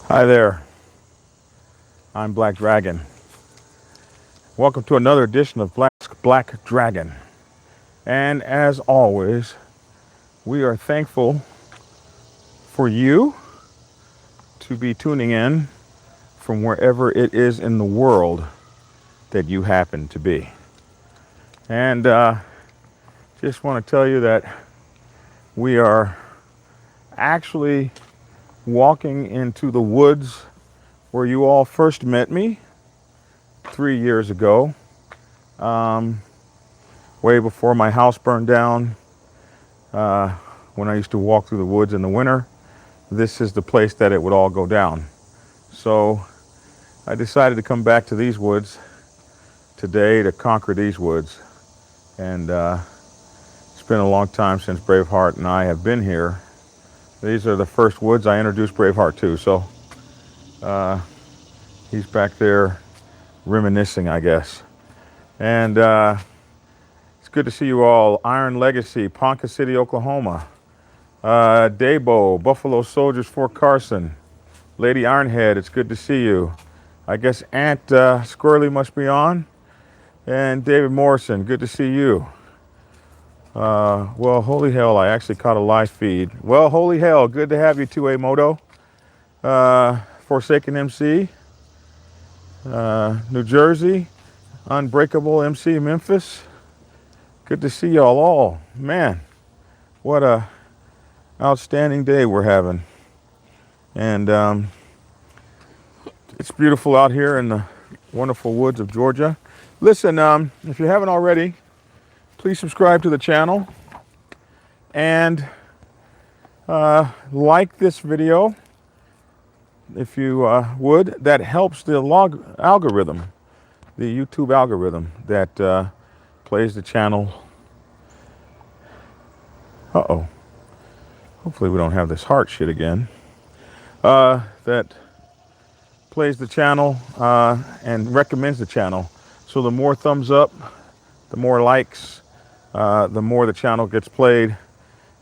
Hi there, I'm Black Dragon. Welcome to another edition of Black Dragon. And as always, we are thankful for you to be tuning in from wherever it is in the world that you happen to be. And just want to tell you that we are actually walking into the woods where you all first met me 3 years ago, way before my house burned down. When I used to walk through the woods in the winter, this is the place that it would all go down. So I decided to come back to these woods today to conquer these woods. And it's been a long time since Braveheart and I have been here. These are the first woods I introduced Braveheart to. So he's back there reminiscing, I guess. And it's good to see you all. Iron Legacy, Ponca City, Oklahoma. Dabo, Buffalo Soldiers, Fort Carson. Lady Ironhead, it's good to see you. I guess Aunt Squirrely must be on. And David Morrison, good to see you. Well, holy hell, I actually caught a live feed. Well, holy hell, good to have you too, Moto. Forsaken MC, New Jersey, Unbreakable MC Memphis. Good to see y'all all. Man, what a outstanding day we're having. And it's beautiful out here in the wonderful woods of Georgia. Listen, if you haven't already, please subscribe to the channel and like this video if you would. That helps the algorithm, the YouTube algorithm that plays the channel. Uh-oh. Hopefully we don't have this heart shit again. That plays the channel and recommends the channel. So the more thumbs up, the more likes, the more the channel gets played,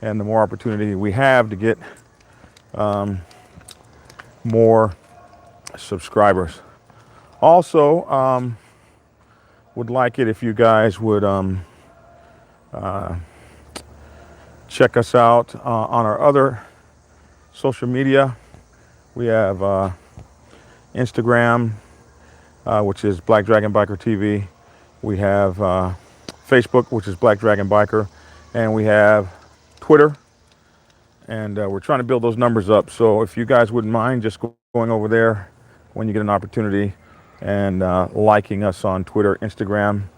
and the more opportunity we have to get more subscribers. Also, would like it if you guys would check us out on our other social media. We have Instagram, which is Black Dragon Biker TV. We have Facebook, which is Black Dragon Biker. And we have Twitter. And we're trying to build those numbers up. So if you guys wouldn't mind just going over there when you get an opportunity and liking us on Twitter, Instagram,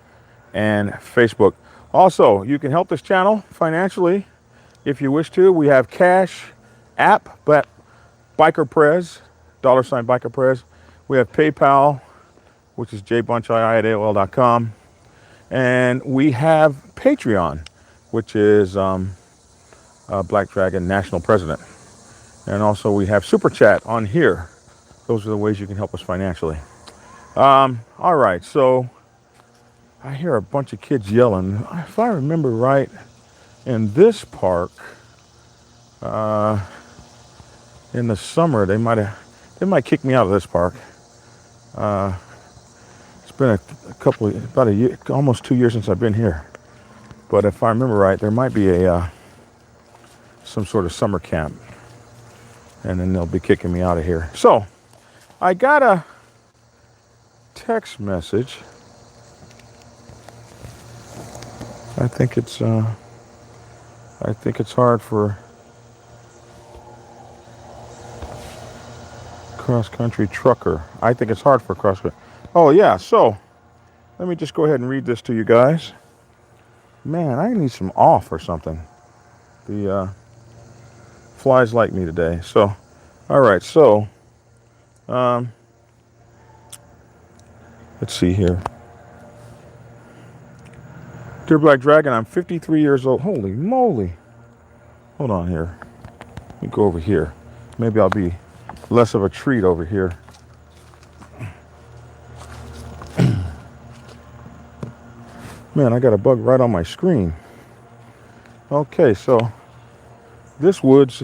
and Facebook. Also, you can help this channel financially if you wish to. We have Cash App, but Biker Prez, $ Biker Prez. We have PayPal, which is jbunchii@aol.com. And we have Patreon, which is Black Dragon National President. And also we have Super Chat on here. Those are the ways you can help us financially. All right, so I hear a bunch of kids yelling. If I remember right, in this park, in the summer, they might kick me out of this park. It's been about a year, almost 2 years since I've been here. But if I remember right, there might be some sort of summer camp, and then they'll be kicking me out of here. So I got a text message. I think it's hard for cross-country trucker. I think it's hard for cross-country. Oh yeah, so let me just go ahead and read this to you guys. Man, I need some off or something. The flies like me today. So, all right, so let's see here. Dear Black Dragon, I'm 53 years old. Holy moly. Hold on here. Let me go over here. Maybe I'll be less of a treat over here. Man, I got a bug right on my screen. Okay, so this woods,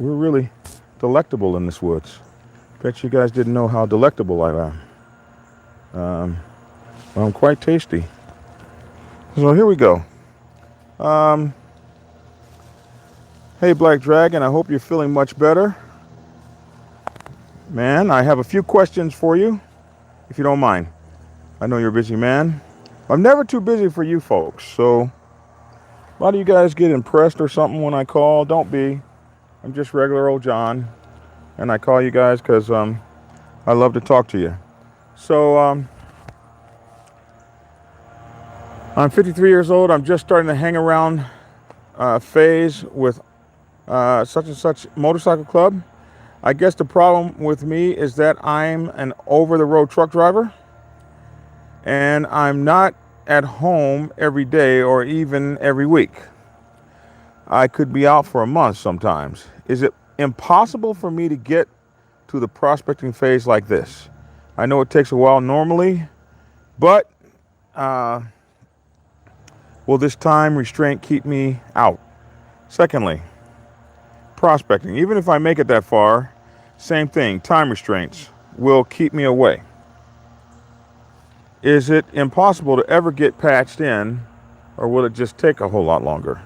we're really delectable in this woods. Bet you guys didn't know how delectable I am. I'm quite tasty. So here we go. Hey, Black Dragon, I hope you're feeling much better. Man, I have a few questions for you, if you don't mind. I know you're a busy man. I'm never too busy for you folks, so a lot of you guys get impressed or something when I call. Don't be. I'm just regular old John, and I call you guys because I love to talk to you. So I'm 53 years old. I'm just starting to hang around phase with such and such motorcycle club. I guess the problem with me is that I'm an over-the-road truck driver, and I'm not at home every day or even every week. I could be out for a month sometimes. Is it impossible for me to get to the prospecting phase like this? I know it takes a while normally, but will this time restraint keep me out? Secondly, prospecting. Even if I make it that far, same thing, time restraints will keep me away. Is it impossible to ever get patched in, or will it just take a whole lot longer?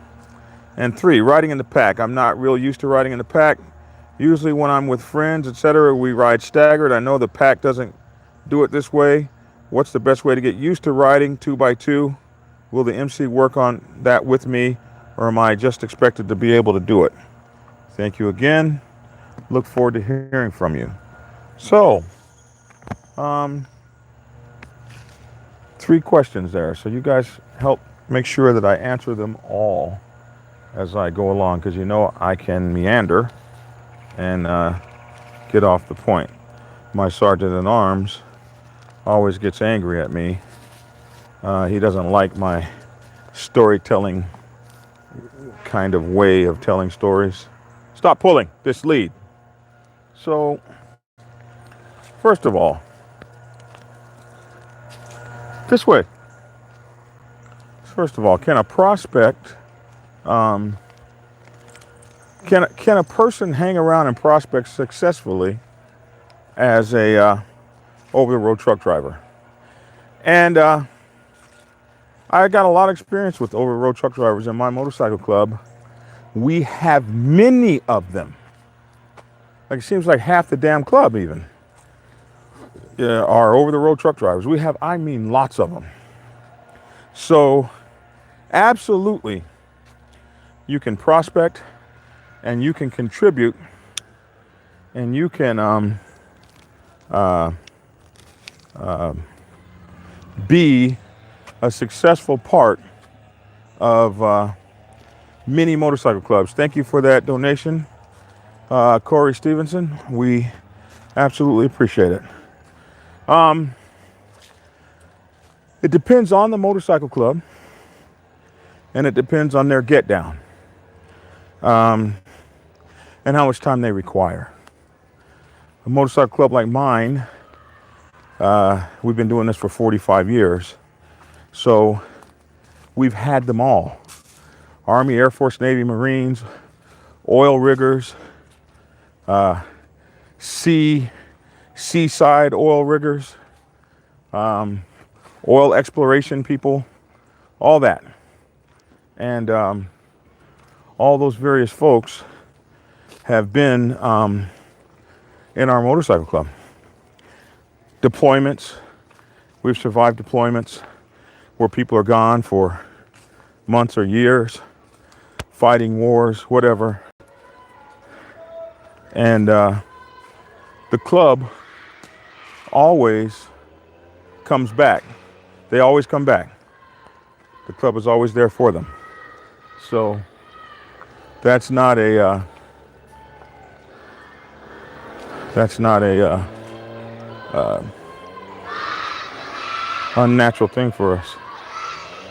And three, riding in the pack. I'm not real used to riding in the pack. Usually when I'm with friends, etc., we ride staggered. I know the pack doesn't do it this way. What's the best way to get used to riding 2x2? Will the MC work on that with me, or am I just expected to be able to do it? Thank you again. Look forward to hearing from you. So, 3 questions there. So you guys help make sure that I answer them all as I go along, because you know I can meander and get off the point. My sergeant at arms always gets angry at me. He doesn't like my storytelling kind of way of telling stories. Stop pulling this lead. So, first of all, this way. First of all, can a prospect, can a person hang around and prospect successfully as a over-the-road truck driver? And I got a lot of experience with over-the-road truck drivers in my motorcycle club. We have many of them. Like, it seems like half the damn club even are over-the-road truck drivers. We have, I mean, lots of them. So, absolutely, you can prospect and you can contribute and you can be a successful part of many motorcycle clubs. Thank you for that donation, Corey Stevenson. We absolutely appreciate it. It depends on the motorcycle club, and it depends on their get down, and how much time they require. A motorcycle club like mine, we've been doing this for 45 years, so we've had them all. Army, Air Force, Navy, Marines, oil riggers, seaside oil riggers, oil exploration people, all that. And all those various folks have been in our motorcycle club. Deployments, we've survived deployments where people are gone for months or years, fighting wars, whatever. And the club always comes back. They always come back. The club is always there for them. So that's not a unnatural thing for us.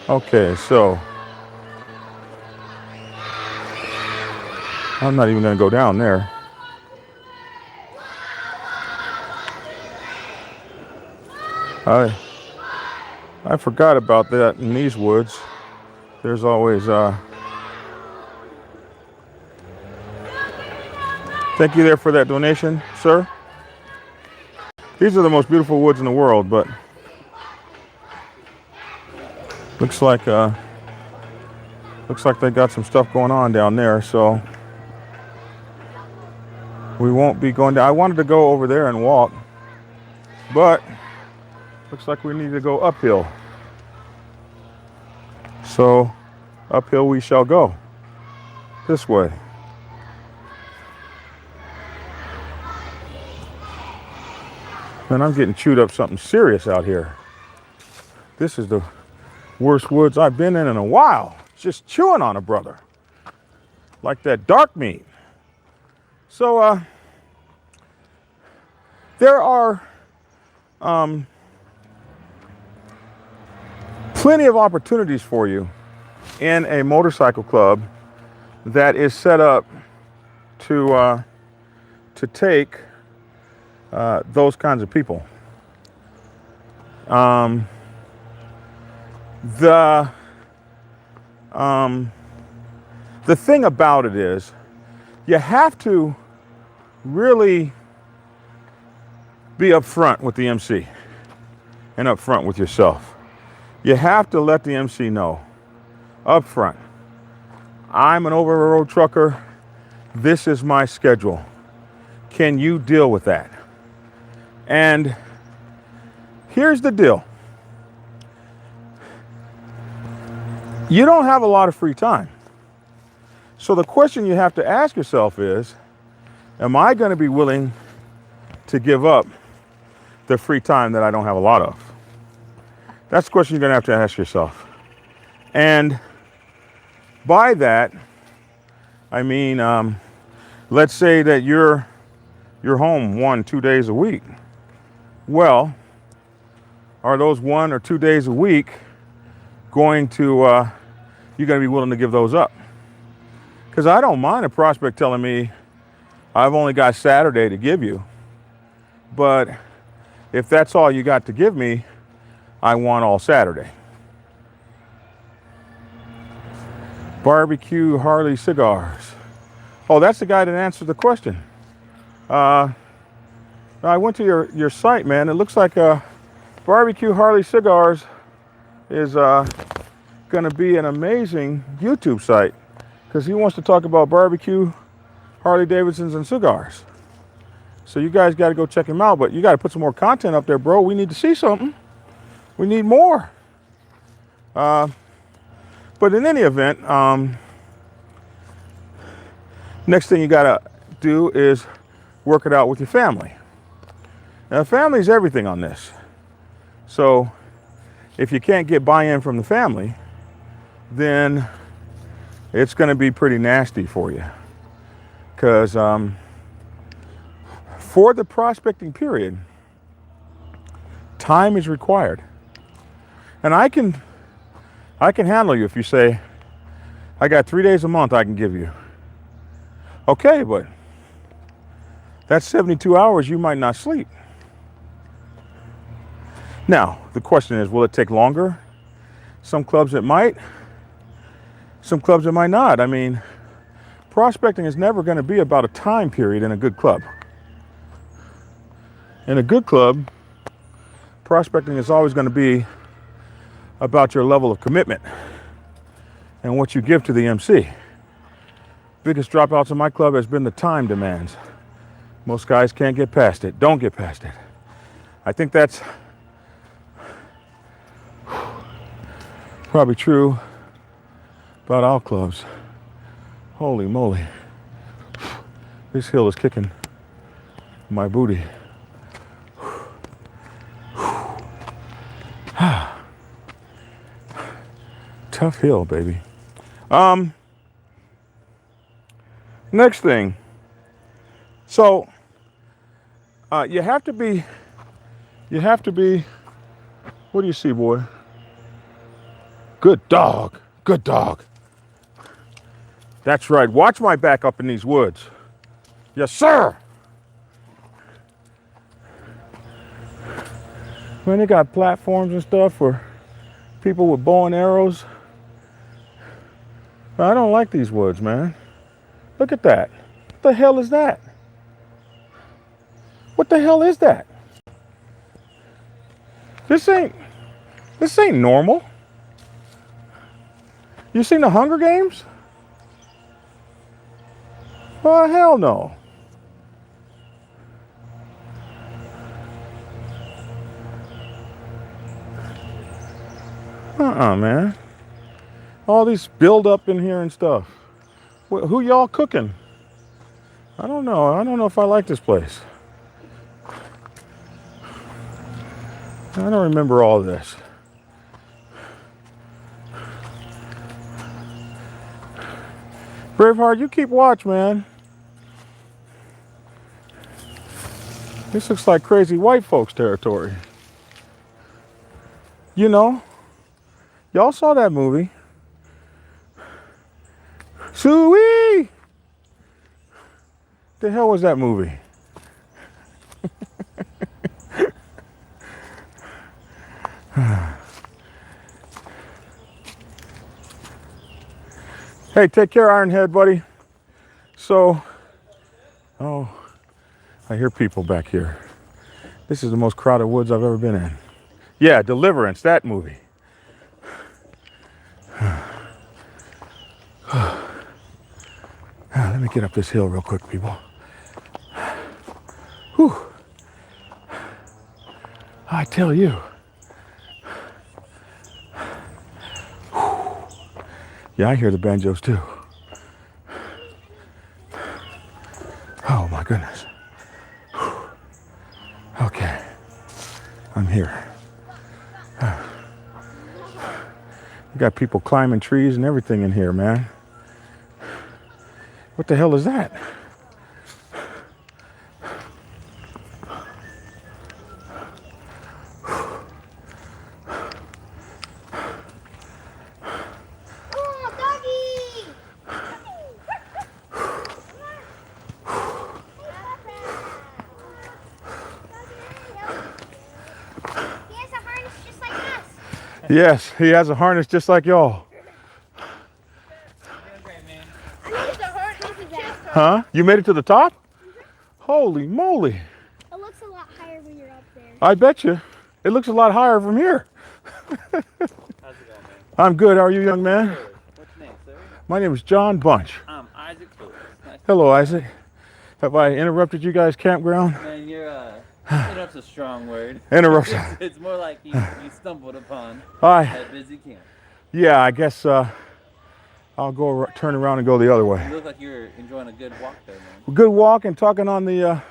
Okay, so I'm not even going to go down there. I forgot about that in these woods. There's always thank you there for that donation, sir. These are the most beautiful woods in the world, but looks like they got some stuff going on down there, so we won't be going down. I wanted to go over there and walk, but looks like we need to go uphill. So uphill we shall go. This way. Man, I'm getting chewed up something serious out here. This is the worst woods I've been in a while. Just chewing on a brother. Like that dark meat. So, there are plenty of opportunities for you in a motorcycle club that is set up to take those kinds of people. The thing about it is, you have to really be upfront with the MC and upfront with yourself. You have to let the MC know upfront, I'm an over-the-road trucker. This is my schedule. Can you deal with that? And here's the deal. You don't have a lot of free time. So the question you have to ask yourself is, am I going to be willing to give up the free time that I don't have a lot of? That's the question you're going to have to ask yourself. And by that, I mean, let's say that you're home 1-2 days a week. Well, are those 1 or 2 days a week going to, you're going to be willing to give those up? Because I don't mind a prospect telling me, I've only got Saturday to give you. But if that's all you got to give me, I want all Saturday. Barbecue Harley cigars. Oh, that's the guy that answered the question. I went to your site, man. It looks like Barbecue Harley Cigars is going to be an amazing YouTube site because he wants to talk about barbecue, Harley Davidsons, and cigars. So you guys got to go check him out, but you got to put some more content up there, bro. We need to see something. We need more. But in any event, next thing you got to do is work it out with your family. Now, family is everything on this. So if you can't get buy-in from the family, then it's going to be pretty nasty for you. Because for the prospecting period, time is required. And I can handle you if you say, I got 3 days a month I can give you. Okay, but that's 72 hours you might not sleep. Now, the question is, will it take longer? Some clubs it might. Some clubs it might not. I mean, prospecting is never going to be about a time period in a good club. In a good club, prospecting is always going to be about your level of commitment and what you give to the MC. Biggest dropouts in my club has been the time demands. Most guys can't get past it, don't get past it. I think that's probably true about all clubs. Holy moly. This hill is kicking my booty. Tough hill, baby. Next thing. So, you have to be, what do you see, boy? Good dog. Good dog. That's right. Watch my back up in these woods. Yes, sir. Man, they got platforms and stuff for people with bow and arrows. I don't like these woods, man. Look at that. What the hell is that? What the hell is that? This ain't normal. You seen the Hunger Games? Oh, hell no. Man. All these build up in here and stuff. Who y'all cooking? I don't know. I don't know if I like this place. I don't remember all this. Braveheart, you keep watch, man. This looks like crazy white folks territory. You know, y'all saw that movie. Suey! The hell was that movie? Hey, take care, Ironhead, buddy. So, oh, I hear people back here. This is the most crowded woods I've ever been in. Yeah, Deliverance, that movie. Let me get up this hill real quick, people. Whew. I tell you. Yeah, I hear the banjos too. Oh my goodness. Okay, I'm here. You got people climbing trees and everything in here, man. What the hell is that? Yes, he has a harness just like y'all. Huh? You made it to the top? Holy moly. It looks a lot higher when you're up there. I bet you. It looks a lot higher from here. How's it going, man? I'm good. How are you, young man? Good. What's your name, sir? My name is John Bunch. I'm Isaac Phillips. Nice. Hello, Isaac. Have I interrupted you guys' campground? Man, interrupt's a strong word. Interruption. It's more like you stumbled upon Hi. a busy camp. Yeah, I guess I'll go turn around and go the other way. You look like you're enjoying a good walk there, man. Good walk and talking on the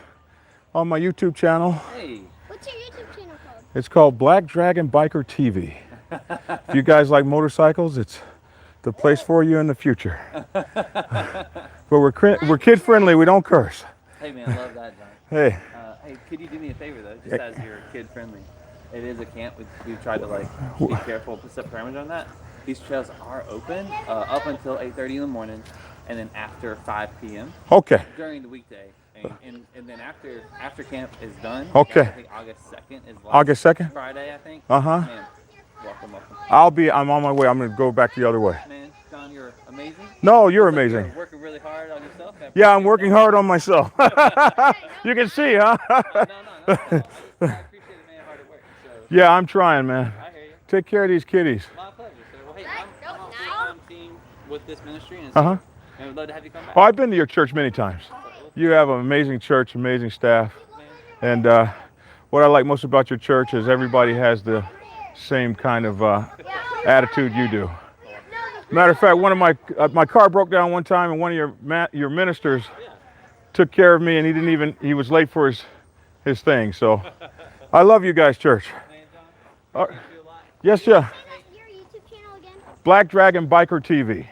on my YouTube channel. Hey. What's your YouTube channel called? It's called Black Dragon Biker TV. If you guys like motorcycles, it's the place for you in the future. But we're kid friendly. We don't curse. Hey, man, I love that, John. Hey. Hey, could you do me a favor, though, just as you're kid friendly? It is a camp. We've tried to, be careful, put some parameters on that. These trails are open up until 8:30 in the morning, and then after 5 p.m. Okay. During the weekday. And then after camp is done. Okay. I think August 2nd is last August 2nd? Friday, I think. Uh-huh. Man, welcome. I'm on my way. I'm going to go back the other way. Man, John, you're amazing. No, you're Looks like amazing. You're working really hard on yourself. Yeah, I'm working hard on myself. You can see, huh? No. I appreciate it, man. Hard at work. So, Yeah, I'm trying, man. I hear you. Take care of these kitties. My pleasure, sir. Well, hey, I'm on full-time team with this ministry, and so Uh-huh. I would love to have you come back. Oh, I've been to your church many times. You have an amazing church, amazing staff. And what I like most about your church is everybody has the same kind of attitude you do. Matter of fact, one of my car broke down one time, and one of your ministers took care of me, and he was late for his thing. So I love you guys, church. Yes, yeah. Your YouTube channel again? Black Dragon Biker TV.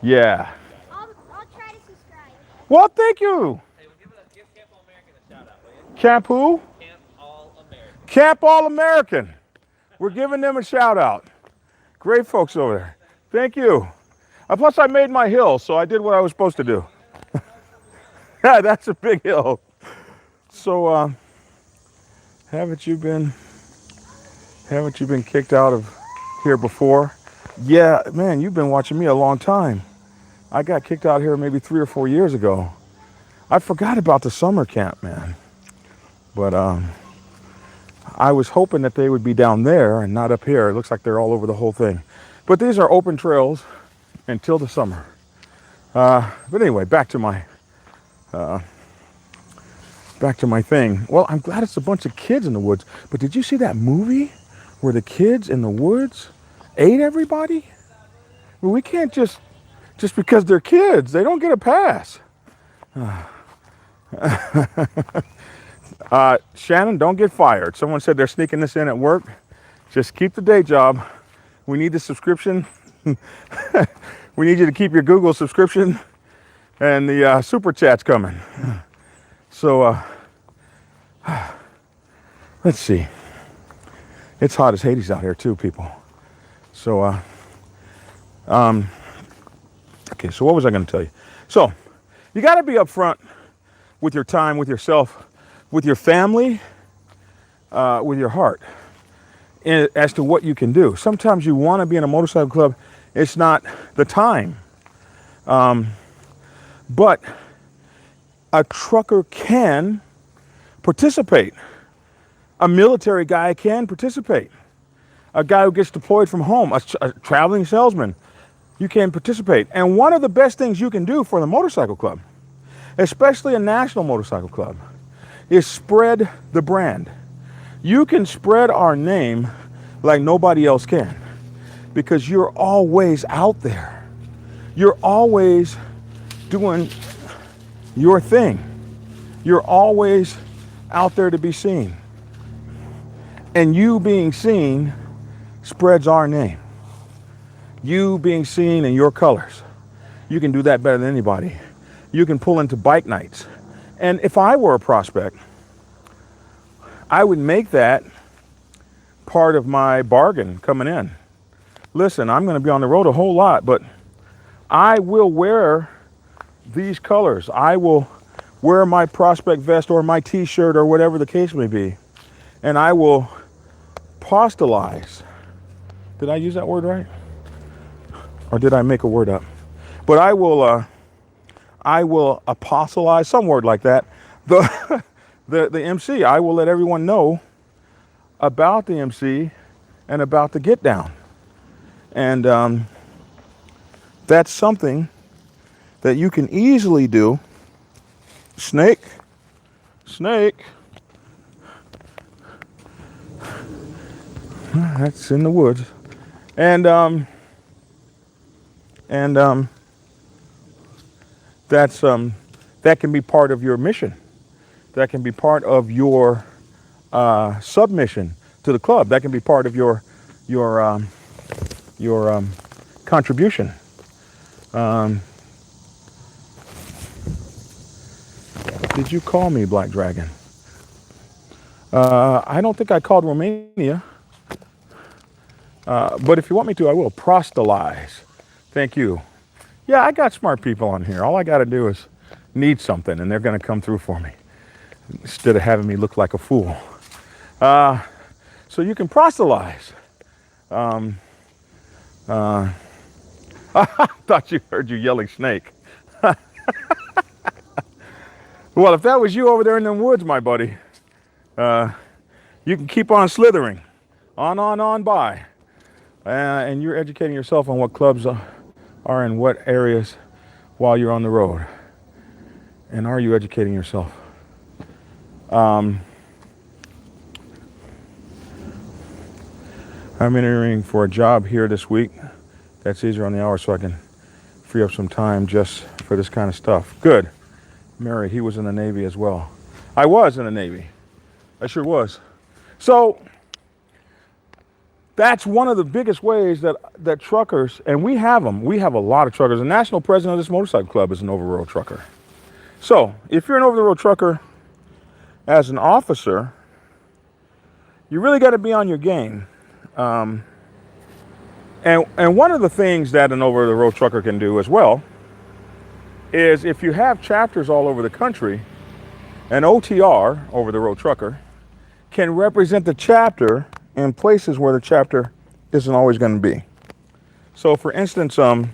Yeah. I'll try to subscribe. Well, thank you. Hey, we'll give Camp All American a shout out, will you? Camp who? Camp All American. Camp All American. We're giving them a shout out. Great folks over there. Thank you. Plus, I made my hill, so I did what I was supposed to do. Yeah, that's a big hill. So, haven't you been kicked out of here before? Yeah, man, you've been watching me a long time. I got kicked out here maybe 3 or 4 years ago. I forgot about the summer camp, man. But I was hoping that they would be down there and not up here. It looks like they're all over the whole thing. But these are open trails until the summer. But anyway, back to my thing. Well, I'm glad it's a bunch of kids in the woods. But did you see that movie where the kids in the woods ate everybody? Well, we can't just because they're kids, they don't get a pass. Shannon, don't get fired. Someone said they're sneaking this in at work. Just keep the day job. We need the subscription. We need you to keep your Google subscription and the super chats coming. So let's see. It's hot as Hades out here too, people. So okay, so what was I going to tell you? So you got to be upfront with your time, with yourself, with your family, with your heart, as to what you can do. Sometimes you want to be in a motorcycle club. It's not the time. But a trucker can participate. A military guy can participate. A guy who gets deployed from home, a traveling salesman, you can participate. And one of the best things you can do for the motorcycle club, especially a national motorcycle club, is spread the brand. You can spread our name like nobody else can because you're always out there. You're always doing your thing. You're always out there to be seen. And you being seen spreads our name. You being seen in your colors. You can do that better than anybody. You can pull into bike nights. And if I were a prospect, I would make that part of my bargain coming in. Listen, I'm going to be on the road a whole lot, but I will wear these colors. I will wear my prospect vest or my t-shirt or whatever the case may be. And I will apostolize. Did I use that word right? Or did I make a word up? But I will apostolize, some word like that. The MC. I will let everyone know about the MC and about the get down. And that's something that you can easily do. Snake. That's in the woods. And that's that can be part of your mission. That can be part of your submission to the club. That can be part of your contribution. Did you call me Black Dragon? I don't think I called Romania. But if you want me to, I will. Prostalize. Thank you. Yeah, I got smart people on here. All I got to do is need something, and they're going to come through for me instead of having me look like a fool. So you can proselytize. I thought you heard you yelling snake. Well, if that was you over there in them woods, my buddy, you can keep on slithering, on by. And you're educating yourself on what clubs are in what areas while you're on the road. And are you educating yourself? I'm interviewing for a job here this week. That's easier on the hour so I can free up some time just for this kind of stuff. Good. Mary, he was in the Navy as well. I was in the Navy. I sure was. So that's one of the biggest ways that truckers, and we have them. We have a lot of truckers. The national president of this motorcycle club is an over-the-road trucker. So if you're an over-the-road trucker as an officer, you really got to be on your game. And one of the things that an over-the-road trucker can do as well is if you have chapters all over the country, an OTR, over-the-road trucker, can represent the chapter in places where the chapter isn't always going to be. So for instance, we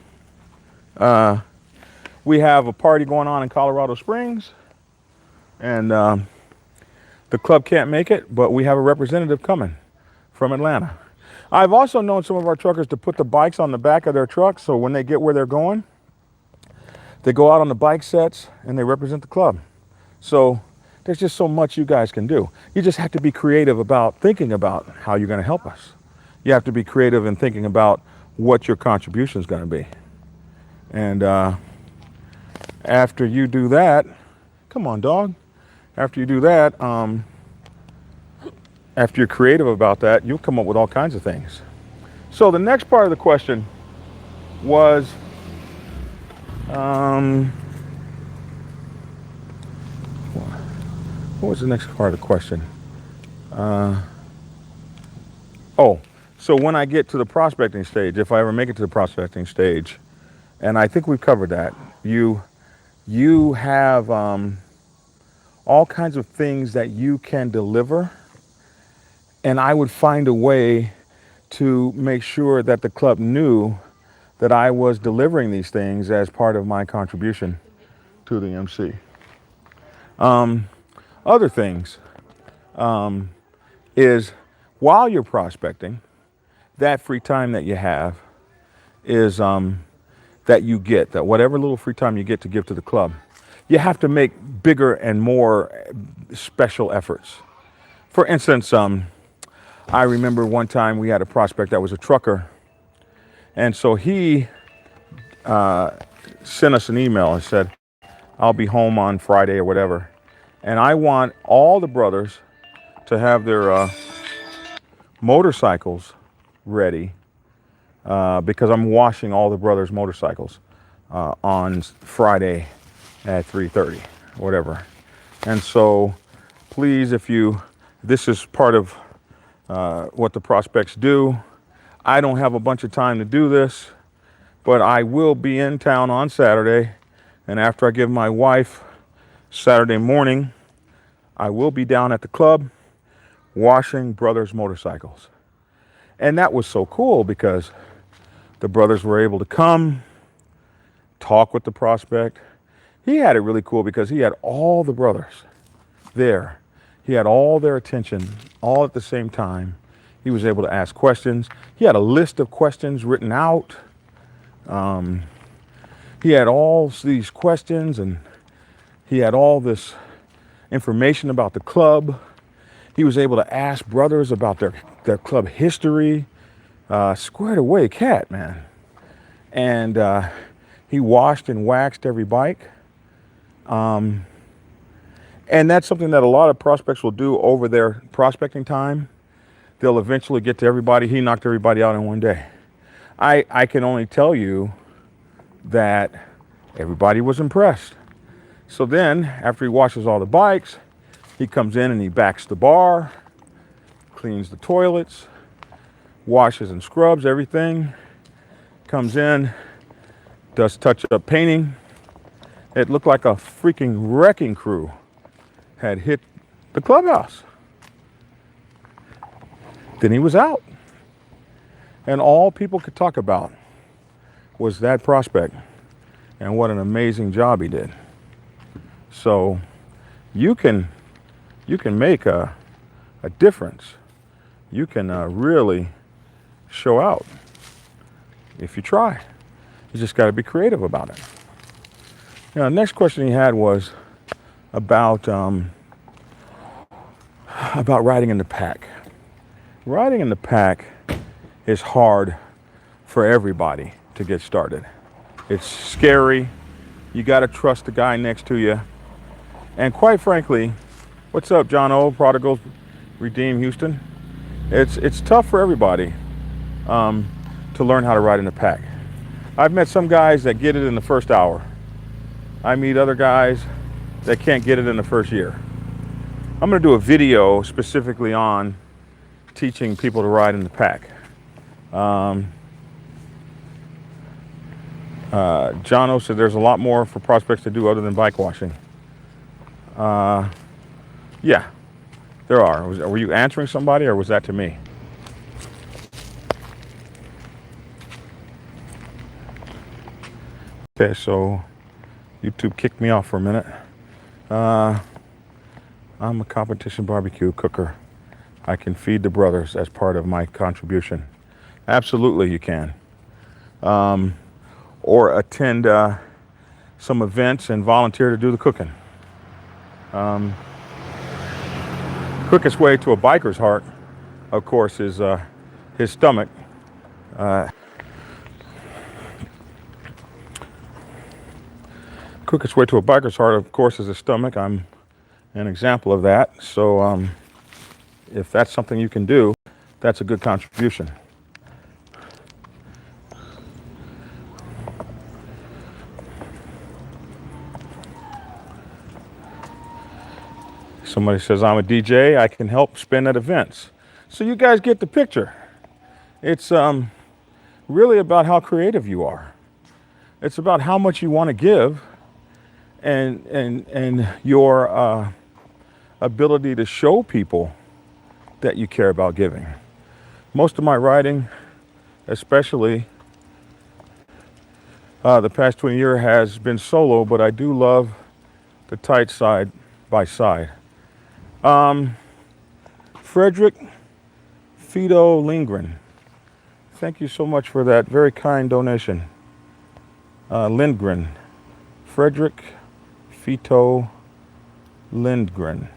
have a party going on in Colorado Springs, and The club can't make it, but we have a representative coming from Atlanta. I've also known some of our truckers to put the bikes on the back of their trucks, so when they get where they're going, they go out on the bike sets and they represent the club. So there's just so much you guys can do. You just have to be creative about thinking about how you're going to help us. You have to be creative in thinking about what your contribution is going to be. And after you do that, come on, dog. After you do that, after you're creative about that, you'll come up with all kinds of things. So the next part of the question was, what was the next part of the question? Oh, so when I get to the prospecting stage, if I ever make it to the prospecting stage, and I think we've covered that, you have all kinds of things that you can deliver, and I would find a way to make sure that the club knew that I was delivering these things as part of my contribution to the MC. Other things is while you're prospecting, that free time that you have is that you get, that whatever little free time you get to give to the club, you have to make bigger and more special efforts. For instance, I remember one time we had a prospect that was a trucker, and so he sent us an email and said, I'll be home on Friday or whatever, and I want all the brothers to have their motorcycles ready because I'm washing all the brothers' motorcycles on Friday at 3:30, whatever. And so please, this is part of what the prospects do. I don't have a bunch of time to do this, but I will be in town on Saturday. And after I give my wife Saturday morning, I will be down at the club washing brothers' motorcycles. And that was so cool because the brothers were able to come, talk with the prospect. He had it really cool because he had all the brothers there. He had all their attention all at the same time. He was able to ask questions. He had a list of questions written out. He had all these questions and he had all this information about the club. He was able to ask brothers about their club history. Squared away cat, man. And he washed and waxed every bike. And that's something that a lot of prospects will do over their prospecting time. They'll eventually get to everybody. He knocked everybody out in one day. I can only tell you that everybody was impressed. So then, after he washes all the bikes, he comes in and he backs the bar, cleans the toilets, washes and scrubs everything, comes in, does touch-up painting. It looked like a freaking wrecking crew had hit the clubhouse. Then he was out. And all people could talk about was that prospect and what an amazing job he did. So you can make a difference. You can really show out if you try. You just got to be creative about it. Now, the next question he had was about riding in the pack. Riding in the pack is hard for everybody to get started. It's scary. You got to trust the guy next to you. And quite frankly, what's up, John O, Prodigals Redeem Houston? It's tough for everybody to learn how to ride in the pack. I've met some guys that get it in the first hour. I meet other guys that can't get it in the first year. I'm going to do a video specifically on teaching people to ride in the pack. John O said there's a lot more for prospects to do other than bike washing. Yeah, there are. Were you answering somebody or was that to me? Okay, so YouTube kicked me off for a minute. I'm a competition barbecue cooker. I can feed the brothers as part of my contribution. Absolutely, you can. Or attend some events and volunteer to do the cooking. Quickest way to a biker's heart, of course, is his stomach. Quickest way to a biker's heart, of course, is his stomach. I'm an example of that. So if that's something you can do, that's a good contribution. Somebody says, I'm a DJ, I can help spin at events. So you guys get the picture. It's really about how creative you are. It's about how much you want to give and your ability to show people that you care about giving. Most of my writing, especially the past 20 years, has been solo, but I do love the tight side by side. Frederick Fido Lindgren, thank you so much for that very kind donation. Lindgren, Frederick Fido Lindgren.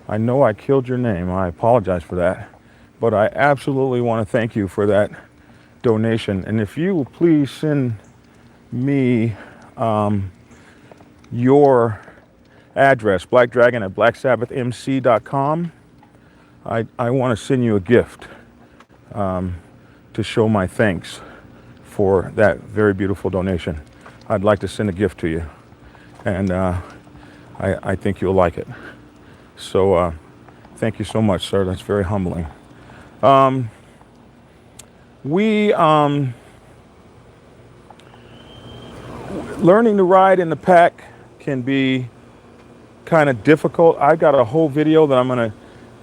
I know I killed your name. I apologize for that. But I absolutely want to thank you for that donation. And if you will please send me your address, blackdragon@blacksabbathmc.com. I want to send you a gift to show my thanks for that very beautiful donation. I'd like to send a gift to you, and I think you'll like it. So thank you so much, sir. That's very humbling. Learning to ride in the pack can be kind of difficult. I got a whole video that I'm going to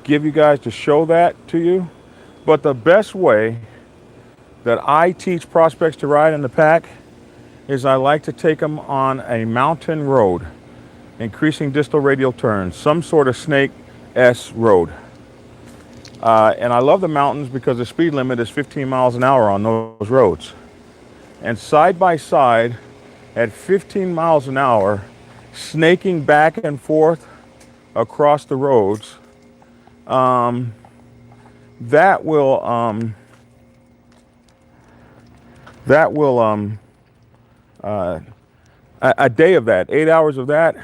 give you guys to show that to you. But the best way that I teach prospects to ride in the pack is I like to take them on a mountain road, increasing distal radial turns, some sort of snake S road. And I love the mountains because the speed limit is 15 miles an hour on those roads. And side by side at 15 miles an hour, snaking back and forth across the roads, that will a day of that, 8 hours of that,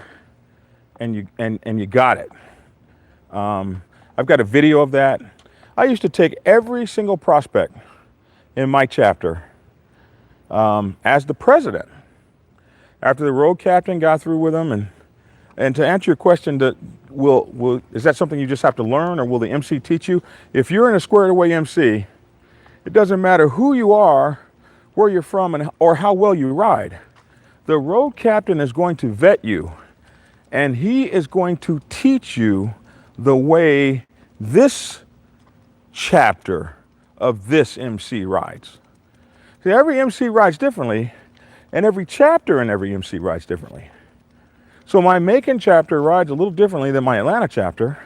and you got it. I've got a video of that. I used to take every single prospect in my chapter as the president. After the road captain got through with them, and to answer your question, is that something you just have to learn, or will the MC teach you? If you're in a squared away MC, it doesn't matter who you are, where you're from, or how well you ride. The road captain is going to vet you, and he is going to teach you the way this chapter of this MC rides. See, every MC rides differently, and every chapter in every MC rides differently. So my Macon chapter rides a little differently than my Atlanta chapter,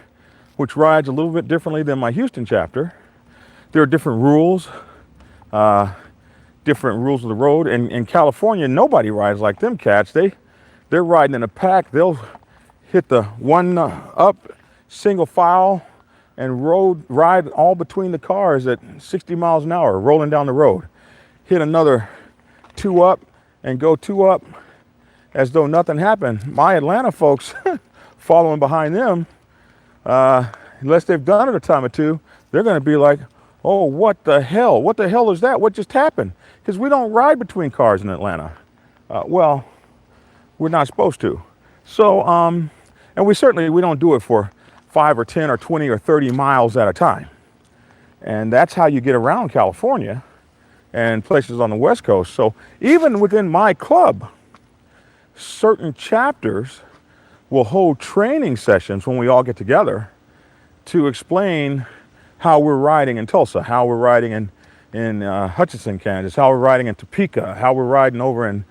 which rides a little bit differently than my Houston chapter. There are different rules of the road. And in California, nobody rides like them cats. They're riding in a pack. They'll hit the one up single file and ride all between the cars at 60 miles an hour, rolling down the road. Hit another two up and go two up as though nothing happened. My Atlanta folks following behind them, unless they've done it a time or two, they're going to be like, oh, what the hell? What the hell is that? What just happened? Because we don't ride between cars in Atlanta. Well, we're not supposed to. So, and we don't do it for 5 or 10 or 20 or 30 miles at a time. And that's how you get around California and places on the West Coast. So even within my club, certain chapters will hold training sessions when we all get together to explain how we're riding in Tulsa, how we're riding in Hutchinson, Kansas, how we're riding in Topeka, how we're riding over in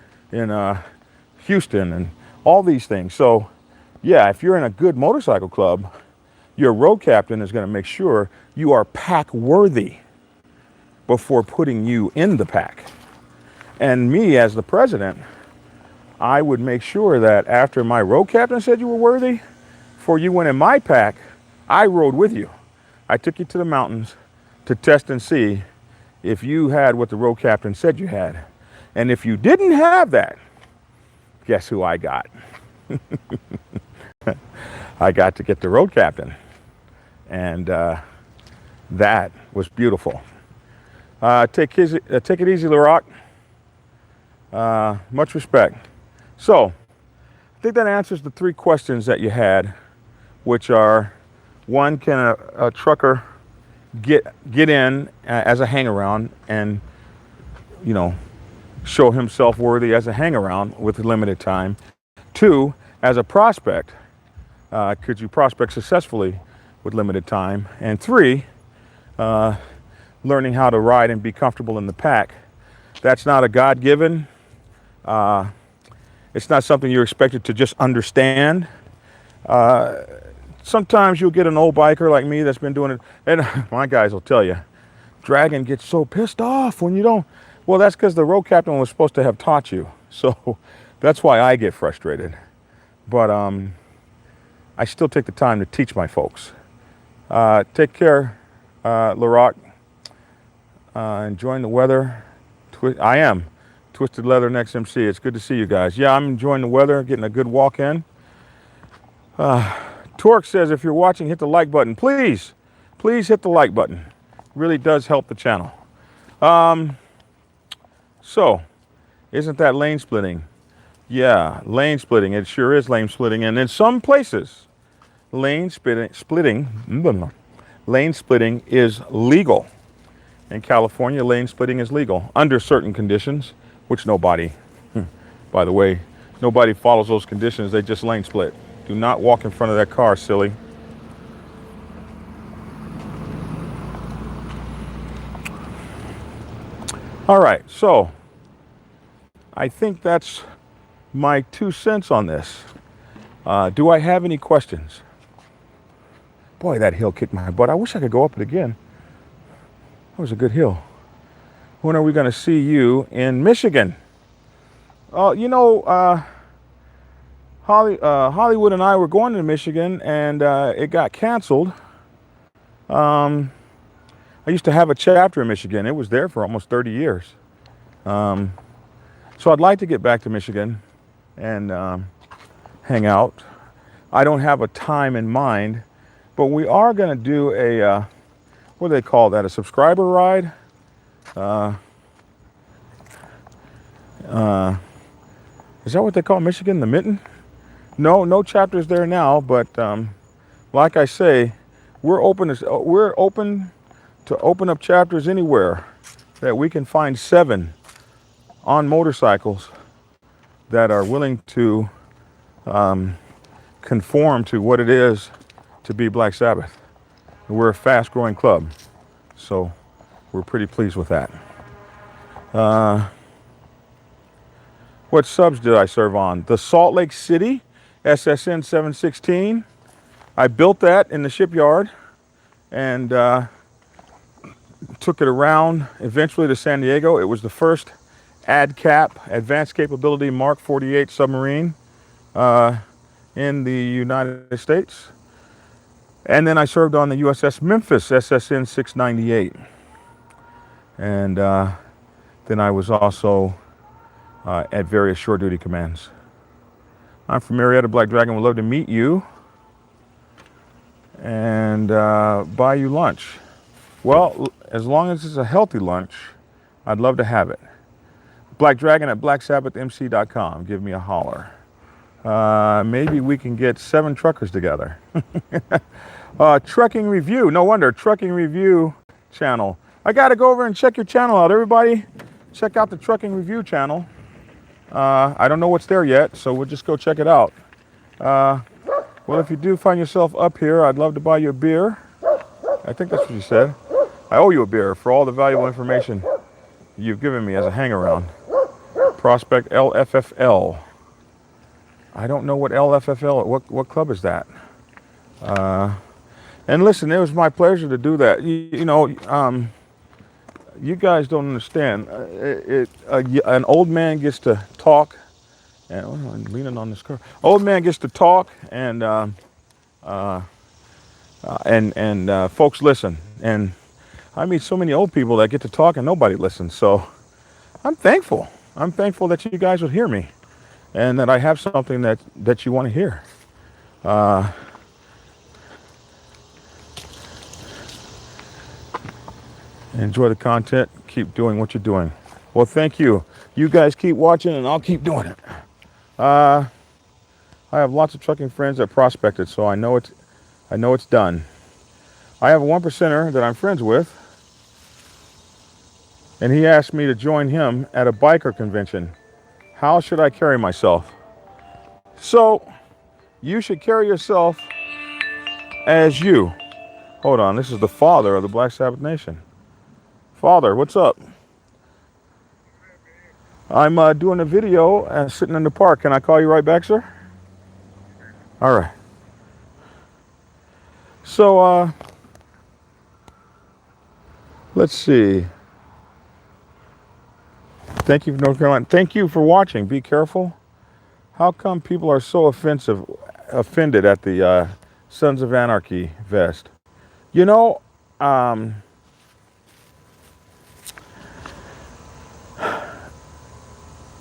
Houston, and all these things. So yeah, if you're in a good motorcycle club, your road captain is going to make sure you are pack worthy before putting you in the pack. And me as the president, I would make sure that after my road captain said you were worthy, before you went in my pack, I rode with you. I took you to the mountains to test and see if you had what the road captain said you had. And if you didn't have that, guess who I got? I got to get the road captain. And that was beautiful. Take it easy, LaRock. Much respect. So, I think that answers the 3 questions that you had, which are, one, can a trucker get in as a hang-around and, you know, show himself worthy as a hang-around with limited time? 2, as a prospect, could you prospect successfully with limited time? And 3, learning how to ride and be comfortable in the pack. That's not a God-given. It's not something you're expected to just understand. Sometimes you'll get an old biker like me that's been doing it, and my guys will tell you, Dragon gets so pissed off when you don't. Well, that's because the road captain was supposed to have taught you. So that's why I get frustrated. But I still take the time to teach my folks. Take care, LaRock. Enjoying the weather. I am. Twisted Leather Next MC. It's good to see you guys. Yeah, I'm enjoying the weather, getting a good walk in. Torque says, if you're watching, hit the like button. Please hit the like button. It really does help the channel. So, isn't that lane splitting? Yeah, lane splitting. It sure is lane splitting. And in some places, lane splitting is legal. In California, lane splitting is legal under certain conditions, which nobody, by the way, nobody follows those conditions. They just lane split. Do not walk in front of that car, silly. All right, so I think that's my 2 cents on this. Do I have any questions? Boy, that hill kicked my butt. I wish I could go up it again. That was a good hill. When are we going to see you in Michigan? Oh, you know, Hollywood and I were going to Michigan, and it got canceled. I used to have a chapter in Michigan. It was there for almost 30 years. So I'd like to get back to Michigan and hang out. I don't have a time in mind, but we are going to do a, what do they call that, a subscriber ride? Is that what they call Michigan, the Mitten? No chapters there now, but like I say, we're open to open up chapters anywhere that we can find 7 on motorcycles that are willing to conform to what it is to be Black Sabbath. We're a fast-growing club, so we're pretty pleased with that. What subs did I serve on? The Salt Lake City SSN 716. I built that in the shipyard and took it around eventually to San Diego. It was the first ADCAP, Advanced Capability Mark 48 submarine in the United States. And then I served on the USS Memphis SSN 698. And then I was also at various shore duty commands. I'm from Marietta, Black Dragon. Would love to meet you and buy you lunch. Well, as long as it's a healthy lunch, I'd love to have it. Black Dragon at blacksabbathmc.com. Give me a holler. Maybe we can get 7 truckers together. Trucking Review. No wonder, Trucking Review channel. I got to go over and check your channel out. Everybody, check out the Trucking Review channel. I don't know what's there yet, so we'll just go check it out. Well, if you do find yourself up here, I'd love to buy you a beer. I think that's what you said. I owe you a beer for all the valuable information you've given me as a hang-around. Prospect LFFL. I don't know what LFFL. What club is that? And listen, it was my pleasure to do that. You guys don't understand. An old man gets to talk, and I'm leaning on this car. Old man gets to talk, and folks listen. And I meet so many old people that get to talk and nobody listens. So I'm thankful. I'm thankful that you guys would hear me, and that I have something that you want to hear. Enjoy the content. Keep doing what you're doing. Well, thank you. You guys keep watching, and I'll keep doing it. I have lots of trucking friends that prospected, so I know it's done. I have a 1%er that I'm friends with, and he asked me to join him at a biker convention. How should I carry myself? So, you should carry yourself as you. Hold on, this is the father of the Black Sabbath Nation. Father, what's up? I'm doing a video sitting in the park. Can I call you right back, sir? All right. So, let's see. Thank you for North Carolina. Thank you for watching. Be careful. How come people are so offended at the Sons of Anarchy vest? You know,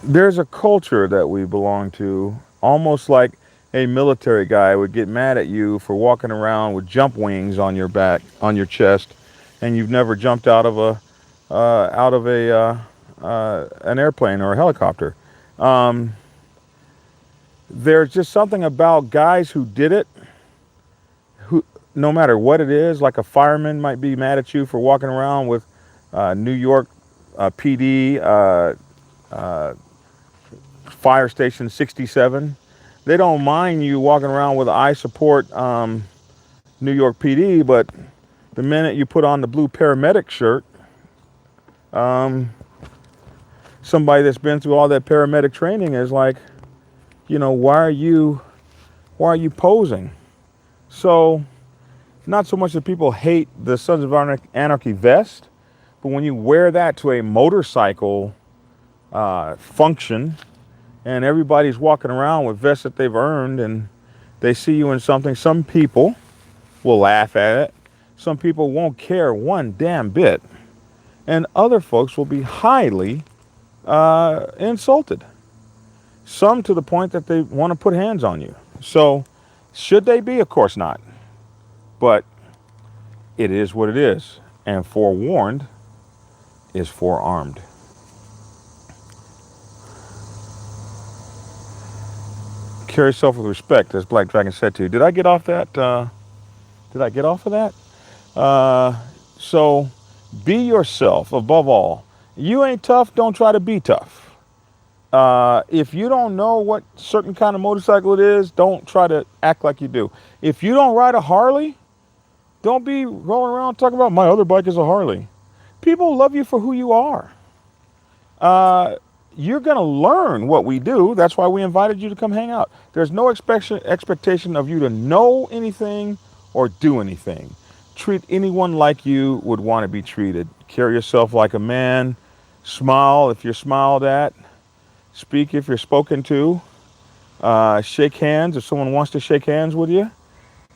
there's a culture that we belong to, almost like a military guy would get mad at you for walking around with jump wings on your back, on your chest, and you've never jumped out of an airplane or a helicopter. There's just something about guys who did it, who, no matter what it is, like a fireman might be mad at you for walking around with New York PD Fire Station 67. They don't mind you walking around with I support New York PD, but the minute you put on the blue paramedic shirt, somebody that's been through all that paramedic training is like, why are you posing? So, not so much that people hate the Sons of Anarchy vest, but when you wear that to a motorcycle function, and everybody's walking around with vests that they've earned, and they see you in something, some people will laugh at it. Some people won't care one damn bit. And other folks will be highly insulted. Some to the point that they want to put hands on you. So, should they be? Of course not. But it is what it is. And forewarned is forearmed. Carry yourself with respect, as Black Dragon said to you. Did I get off that? Did I get off of that? So, be yourself above all. You ain't tough, don't try to be tough. If you don't know what certain kind of motorcycle it is, don't try to act like you do. If you don't ride a Harley, don't be rolling around talking about my other bike is a Harley. People love you for who you are. You're going to learn what we do. That's why we invited you to come hang out. There's no expectation of you to know anything or do anything. Treat anyone like you would want to be treated. Carry yourself like a man. Smile if you're smiled at. Speak if you're spoken to. Shake hands if someone wants to shake hands with you.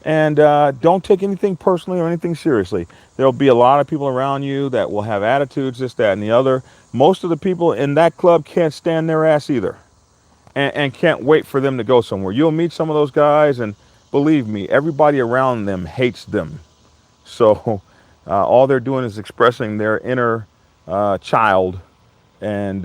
And don't take anything personally or anything seriously. There'll be a lot of people around you that will have attitudes, this, that, and the other. Most of the people in that club can't stand their ass either, and can't wait for them to go somewhere. You'll meet some of those guys, and believe me, everybody around them hates them. So all they're doing is expressing their inner child, and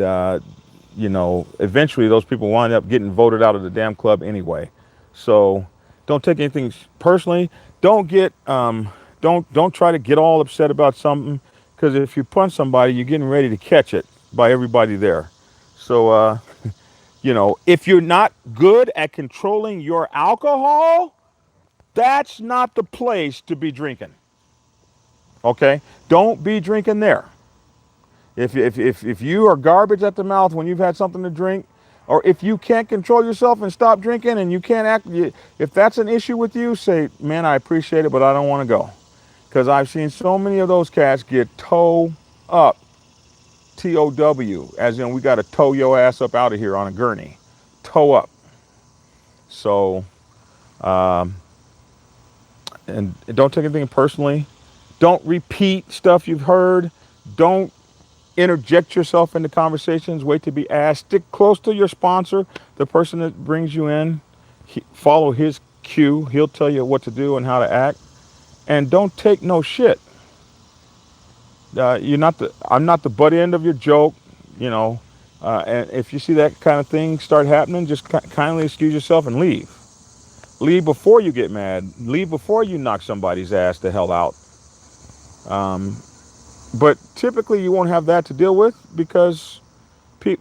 eventually those people wind up getting voted out of the damn club anyway. So don't take anything personally. Don't try to get all upset about something, because if you punch somebody, you're getting ready to catch it by everybody there. So if you're not good at controlling your alcohol, that's not the place to be drinking. Okay? Don't be drinking there. If you are garbage at the mouth when you've had something to drink, Or if you can't control yourself and stop drinking and you can't act, if that's an issue with you, say, man, I appreciate it, but I don't want to go. Because I've seen so many of those cats get toe up, TOW, as in we got to tow your ass up out of here on a gurney. Toe up. So, and don't take anything personally. Don't repeat stuff you've heard. Don't interject yourself into conversations. Wait to be asked. Stick close to your sponsor, the person that brings you in. Follow his cue. He'll tell you what to do and how to act. And don't take no shit. I'm not the butt end of your joke, you know. And if you see that kind of thing start happening, just kindly excuse yourself and leave. Leave before you get mad. Leave before you knock somebody's ass the hell out. But typically you won't have that to deal with because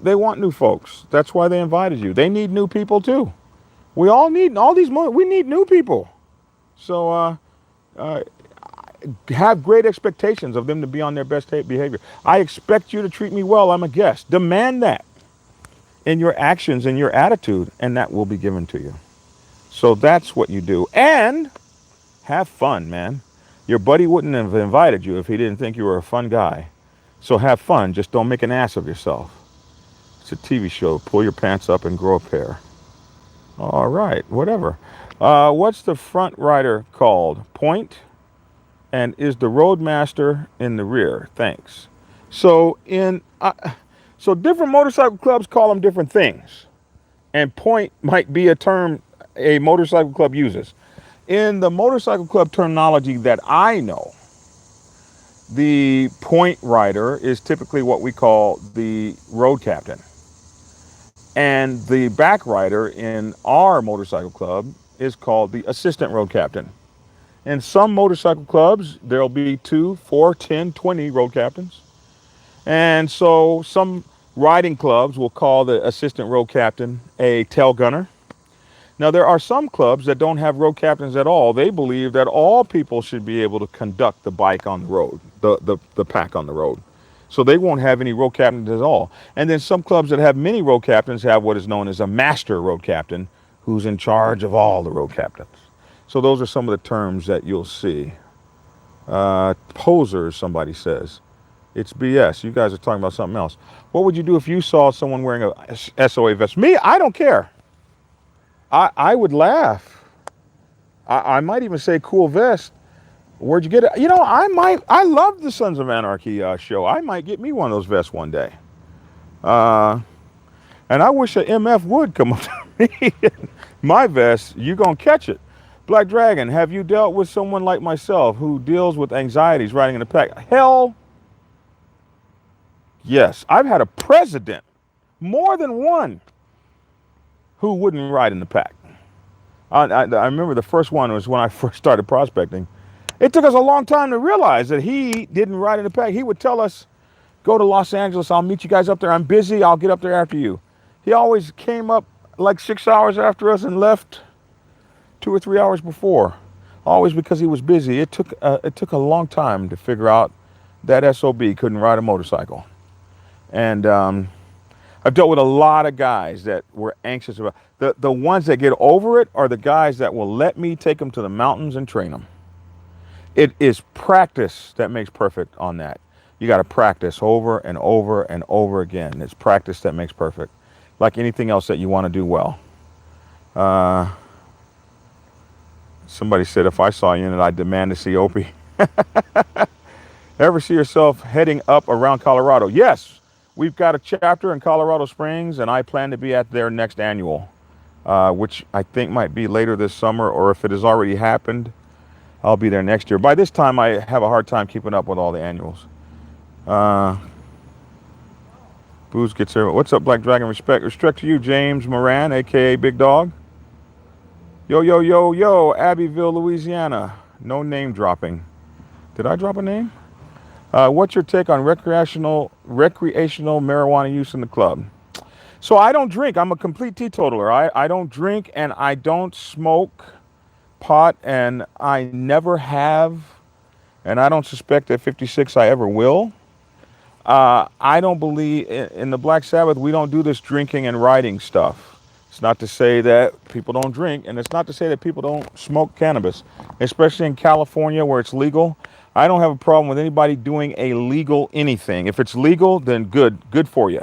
they want new folks. That's why they invited you. They need new people too. We all need we need new people. So have great expectations of them to be on their best behavior. I expect you to treat me well. I'm a guest. Demand that in your actions and your attitude, and that will be given to you. So that's what you do. And have fun, man. Your buddy wouldn't have invited you if he didn't think you were a fun guy. So have fun. Just don't make an ass of yourself. It's a TV show. Pull your pants up and grow a pair. All right, whatever. What's the front rider called? Point? And is the roadmaster in the rear? Thanks. So so different motorcycle clubs call them different things. And point might be a term a motorcycle club uses. In the motorcycle club terminology that I know, the point rider is typically what we call the road captain. And the back rider in our motorcycle club is called the assistant road captain. In some motorcycle clubs, there'll be 2, 4, 10, 20 road captains. And so some riding clubs will call the assistant road captain a tail gunner. Now, there are some clubs that don't have road captains at all. They believe that all people should be able to conduct the bike on the road, the pack on the road. So they won't have any road captains at all. And then some clubs that have many road captains have what is known as a master road captain who's in charge of all the road captains. So those are some of the terms that you'll see. Posers, somebody says. It's BS. You guys are talking about something else. What would you do if you saw someone wearing a SOA vest? Me, I don't care. I would laugh. I might even say cool vest. Where'd you get it? You know, I love the Sons of Anarchy show. I might get me one of those vests one day. And I wish a MF would come up to me. My vest, you gonna catch it. Black Dragon, have you dealt with someone like myself who deals with anxieties riding in the pack? Hell yes. I've had a president, more than one, who wouldn't ride in the pack. I remember the first one was when I first started prospecting. It took us a long time to realize that he didn't ride in the pack. He would tell us, go to Los Angeles, I'll meet you guys up there. I'm busy, I'll get up there after you. He always came up like 6 hours after us and left 2 or 3 hours before. Always because he was busy. It took a long time to figure out that SOB couldn't ride a motorcycle. And I've dealt with a lot of guys that were anxious about the ones that get over it are the guys that will let me take them to the mountains and train them. It is practice that makes perfect on that. You got to practice over and over and over again. It's practice that makes perfect. Like anything else that you want to do well. Somebody said, if I saw you in it, I'd demand to see Opie. Ever see yourself heading up around Colorado? Yes. We've got a chapter in Colorado Springs, and I plan to be at their next annual, which I think might be later this summer, or if it has already happened, I'll be there next year. By this time, I have a hard time keeping up with all the annuals. Booze gets everyone. What's up, Black Dragon? Respect to you, James Moran, a.k.a. Big Dog. Yo, yo, yo, yo, Abbeville, Louisiana. No name dropping. Did I drop a name? What's your take on recreational marijuana use in the club? So I don't drink. I'm a complete teetotaler. I don't drink and I don't smoke pot, and I never have, and I don't suspect at 56 I ever will. I don't believe in the Black Sabbath. We don't do this drinking and riding stuff. It's not to say that people don't drink, and it's not to say that people don't smoke cannabis, especially in California where it's legal. I don't have a problem with anybody doing a legal anything. If it's legal, then good for you.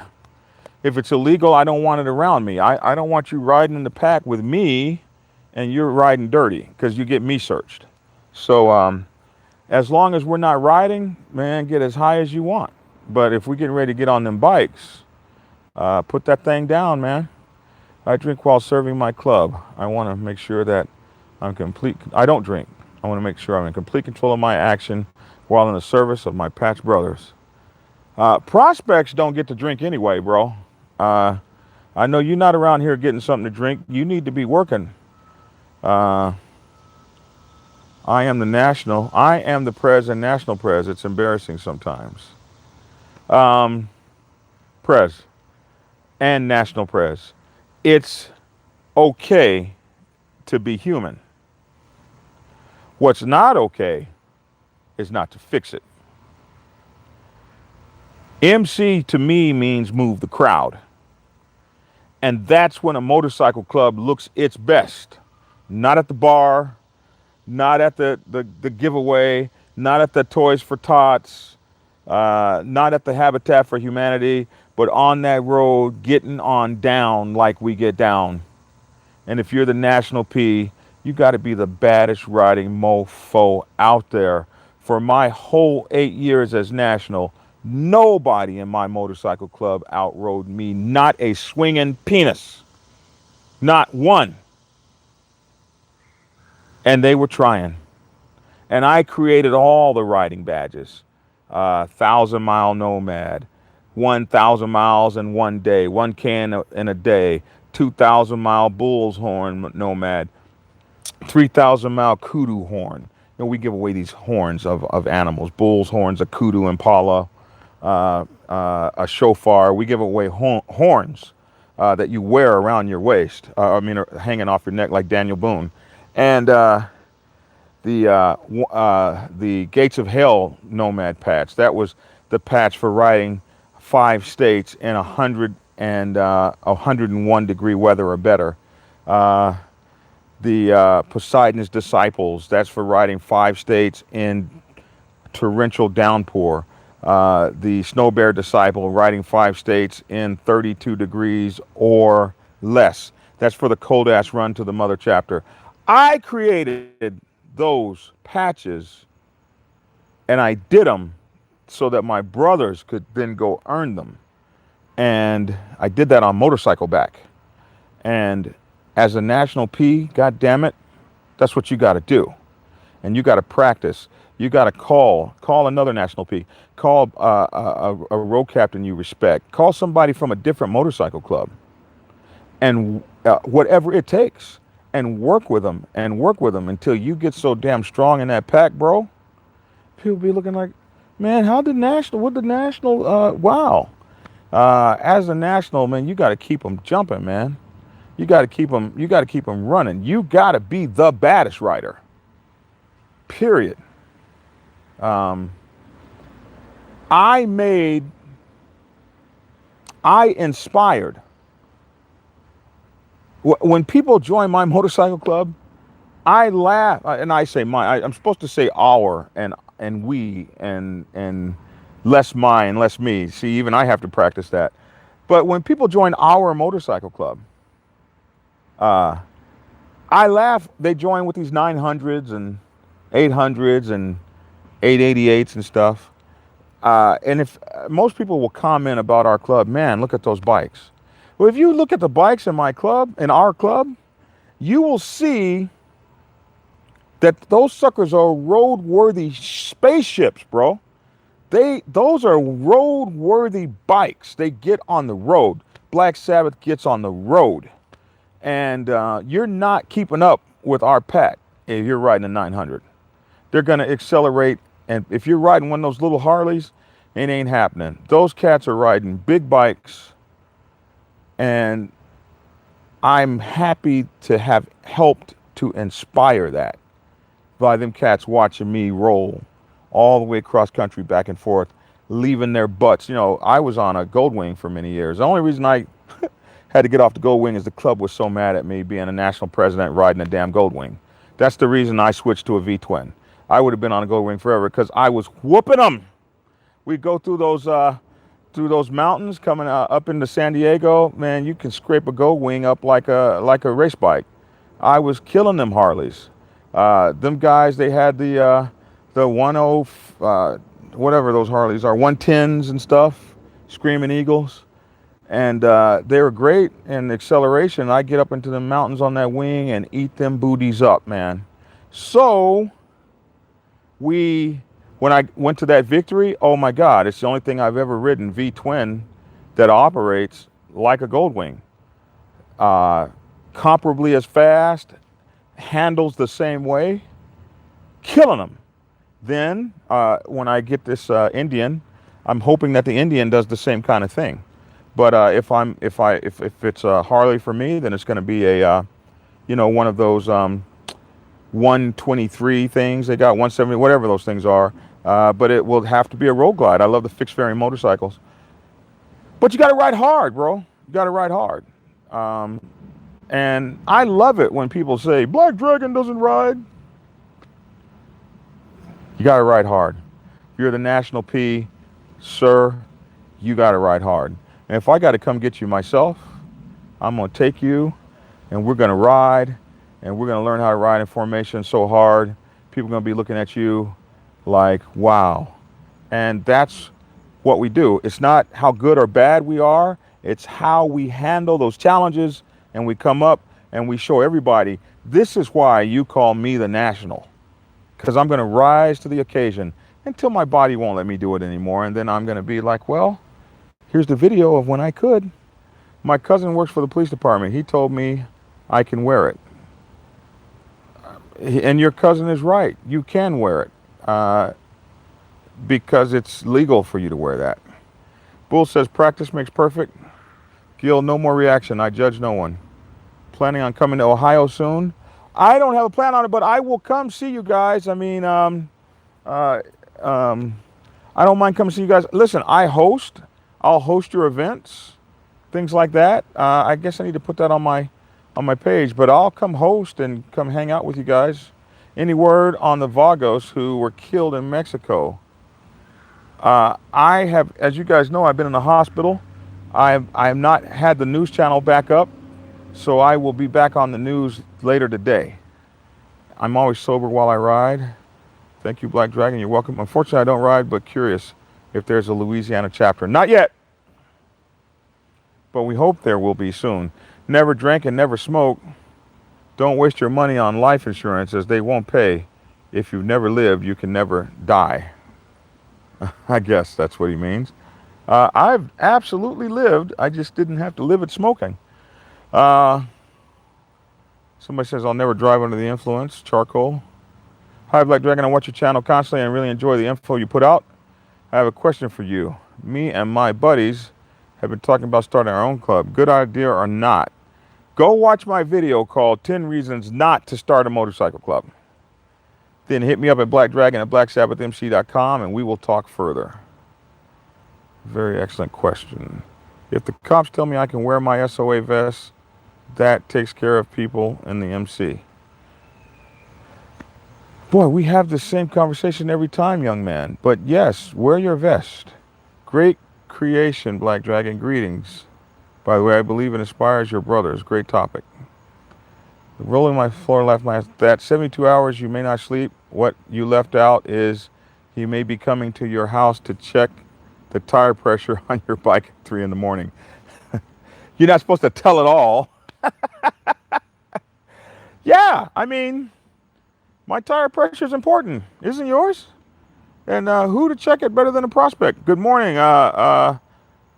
If it's illegal, I don't want it around me. I don't want you riding in the pack with me and you're riding dirty because you get me searched. So as long as we're not riding, man, get as high as you want. But if we're getting ready to get on them bikes, put that thing down, man. I drink while serving my club. I want to make sure that I don't drink. I want to make sure I'm in complete control of my action while in the service of my patch brothers. Prospects don't get to drink anyway, bro. I know you're not around here getting something to drink. You need to be working. I am the prez and national prez. It's embarrassing sometimes. Prez and national prez. It's okay to be human. What's not okay is not to fix it. MC to me means move the crowd. And that's when a motorcycle club looks its best. Not at the bar, not at the giveaway, not at the Toys for Tots, not at the Habitat for Humanity, but on that road, getting on down like we get down. And if you're the National P, you got to be the baddest riding mofo out there. For my whole 8 years as national, nobody in my motorcycle club outrode me. Not a swinging penis. Not one. And they were trying. And I created all the riding badges. 1,000-mile nomad, 1,000 miles in one day, 1 can in a day, 2,000-mile bull's horn nomad, 3,000-mile kudu horn. You know, we give away these horns of animals, bull's horns, a kudu impala, a shofar. We give away horns that you wear around your waist. Hanging off your neck like Daniel Boone. And the Gates of Hell nomad patch. That was the patch for riding 5 states in 101 degree weather or better. The Poseidon's Disciples. That's for riding 5 states in torrential downpour. The Snow Bear Disciple, riding 5 states in 32 degrees or less. That's for the cold ass run to the mother chapter. I created those patches and I did them so that my brothers could then go earn them. And I did that on motorcycle back. And as a national P, God damn it, that's what you got to do. And you got to practice. You got to call another national P, call a road captain you respect, call somebody from a different motorcycle club, and whatever it takes, and work with them until you get so damn strong in that pack, bro. People be looking like, man, wow. As a national, man, you got to keep them jumping, man. You got to keep them running. You got to be the baddest rider. Period. I inspired. When people join my motorcycle club, I laugh, and I say I'm supposed to say our and we and less mine, less me. See, even I have to practice that. But when people join our motorcycle club, I laugh. They join with these 900s and 800s and 888s and stuff. And if most people will comment about our club, man, look at those bikes. Well, if you look at the bikes in my club, in our club, you will see that those suckers are road-worthy spaceships, bro. Those are road-worthy bikes. They get on the road. Black Sabbath gets on the road. And you're not keeping up with our pack if you're riding a 900. They're going to accelerate. And if you're riding one of those little Harleys, it ain't happening. Those cats are riding big bikes. And I'm happy to have helped to inspire that by them cats watching me roll all the way across country, back and forth, leaving their butts. You know, I was on a Gold Wing for many years. The only reason I had to get off the Gold Wing is the club was so mad at me being a national president riding a damn Gold Wing. That's the reason I switched to a V-twin. I would have been on a Gold Wing forever because I was whooping them. We'd go through those mountains coming up into San Diego. Man, you can scrape a Gold Wing up like a race bike. I was killing them Harleys. Them guys, they had the 10 whatever those Harleys are, 110s and stuff, Screaming Eagles. And they were great in acceleration. I get up into the mountains on that wing and eat them booties up, man. So when I went to that Victory, oh my God, it's the only thing I've ever ridden V-twin that operates like a Gold Wing. Comparably as fast, handles the same way, killing them. Then when I get this Indian, I'm hoping that the Indian does the same kind of thing. But if it's a Harley for me, then it's going to be a one of those 123 things they got, 170, whatever those things are. But it will have to be a Road Glide. I love the fixed fairing motorcycles. But you got to ride hard, bro. You got to ride hard. And I love it when people say Black Dragon doesn't ride. You got to ride hard. If you're the national P, sir, you got to ride hard. And if I got to come get you myself, I'm going to take you and we're going to ride and we're going to learn how to ride in formation so hard. People are going to be looking at you like, wow. And that's what we do. It's not how good or bad we are. It's how we handle those challenges and we come up and we show everybody, this is why you call me the national. Because I'm going to rise to the occasion until my body won't let me do it anymore. And then I'm going to be like, well, here's the video of when I could. My cousin works for the police department. He told me I can wear it. And your cousin is right. You can wear it because it's legal for you to wear that. Bull says practice makes perfect. Gil, no more reaction. I judge no one. Planning on coming to Ohio soon. I don't have a plan on it, but I will come see you guys. I mean, I don't mind coming see you guys. Listen, I'll host your events, things like that. I guess I need to put that on my page, but I'll come host and come hang out with you guys. Any word on the Vagos who were killed in Mexico? I have, as you guys know, I've been in the hospital. I have not had the news channel back up, so I will be back on the news later today. I'm always sober while I ride. Thank you, Black Dragon. You're welcome. Unfortunately, I don't ride, but curious if there's a Louisiana chapter. Not yet, but we hope there will be soon. Never drink and never smoke. Don't waste your money on life insurance as they won't pay. If you've never lived, you can never die. I guess that's what he means. I've absolutely lived. I just didn't have to live it smoking. Somebody says, I'll never drive under the influence. Charcoal. Hi, Black Dragon. I watch your channel constantly and really enjoy the info you put out. I have a question for you. Me and my buddies have been talking about starting our own club. Good idea or not? Go watch my video called 10 Reasons Not to Start a Motorcycle Club. Then hit me up at Black Dragon at blacksabbathmc.com and we will talk further. Very excellent question. If the cops tell me I can wear my SOA vest, that takes care of people in the MC. Boy, we have the same conversation every time, young man. But yes, wear your vest. Great creation, Black Dragon. Greetings. By the way, I believe it inspires your brothers. Great topic. Rolling my floor left my that 72 hours you may not sleep. What you left out is he may be coming to your house to check the tire pressure on your bike at 3 in the morning. You're not supposed to tell it all. Yeah, I mean, my tire pressure is important, isn't yours? And who to check it better than a prospect? Good morning,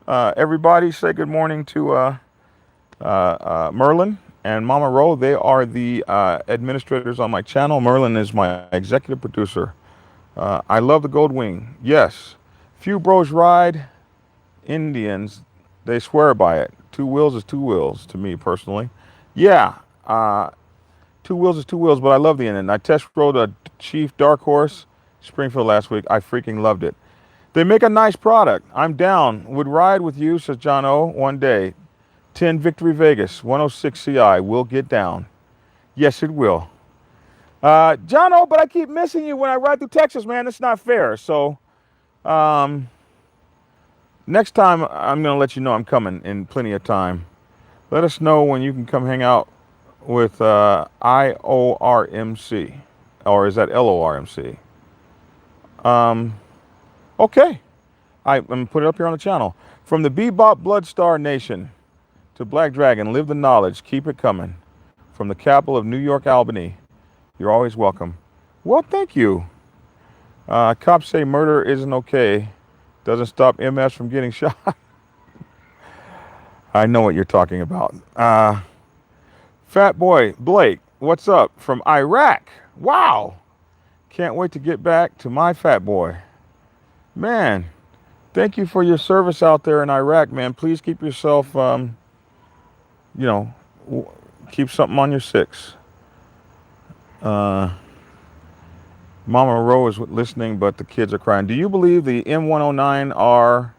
everybody. Say good morning to Merlin and Mama Ro. They are the administrators on my channel. Merlin is my executive producer. I love the Gold Wing. Yes. Few bros ride. Indians, they swear by it. 2 wheels is 2 wheels to me personally. Yeah. 2 wheels is 2 wheels, but I love the Indian. I test rode a Chief Dark Horse Springfield last week. I freaking loved it. They make a nice product. I'm down. Would ride with you, says John O. One day. 10 Victory Vegas, 106 CI. Will get down. Yes, it will. John O, but I keep missing you when I ride through Texas, man. It's not fair. So next time, I'm going to let you know I'm coming in plenty of time. Let us know when you can come hang out with IORMC. Or is that LORMC? Okay. I'm going to put it up here on the channel. From the Bebop Blood Star Nation to Black Dragon, live the knowledge, keep it coming. From the capital of New York, Albany, you're always welcome. Well, thank you. Cops say murder isn't okay. Doesn't stop MS from getting shot. I know what you're talking about. Fat Boy Blake, what's up? From Iraq. Wow. Can't wait to get back to my fat boy. Man, thank you for your service out there in Iraq, man. Please keep yourself, keep something on your six. Mama Rowe is listening, but the kids are crying. Do you believe the M109R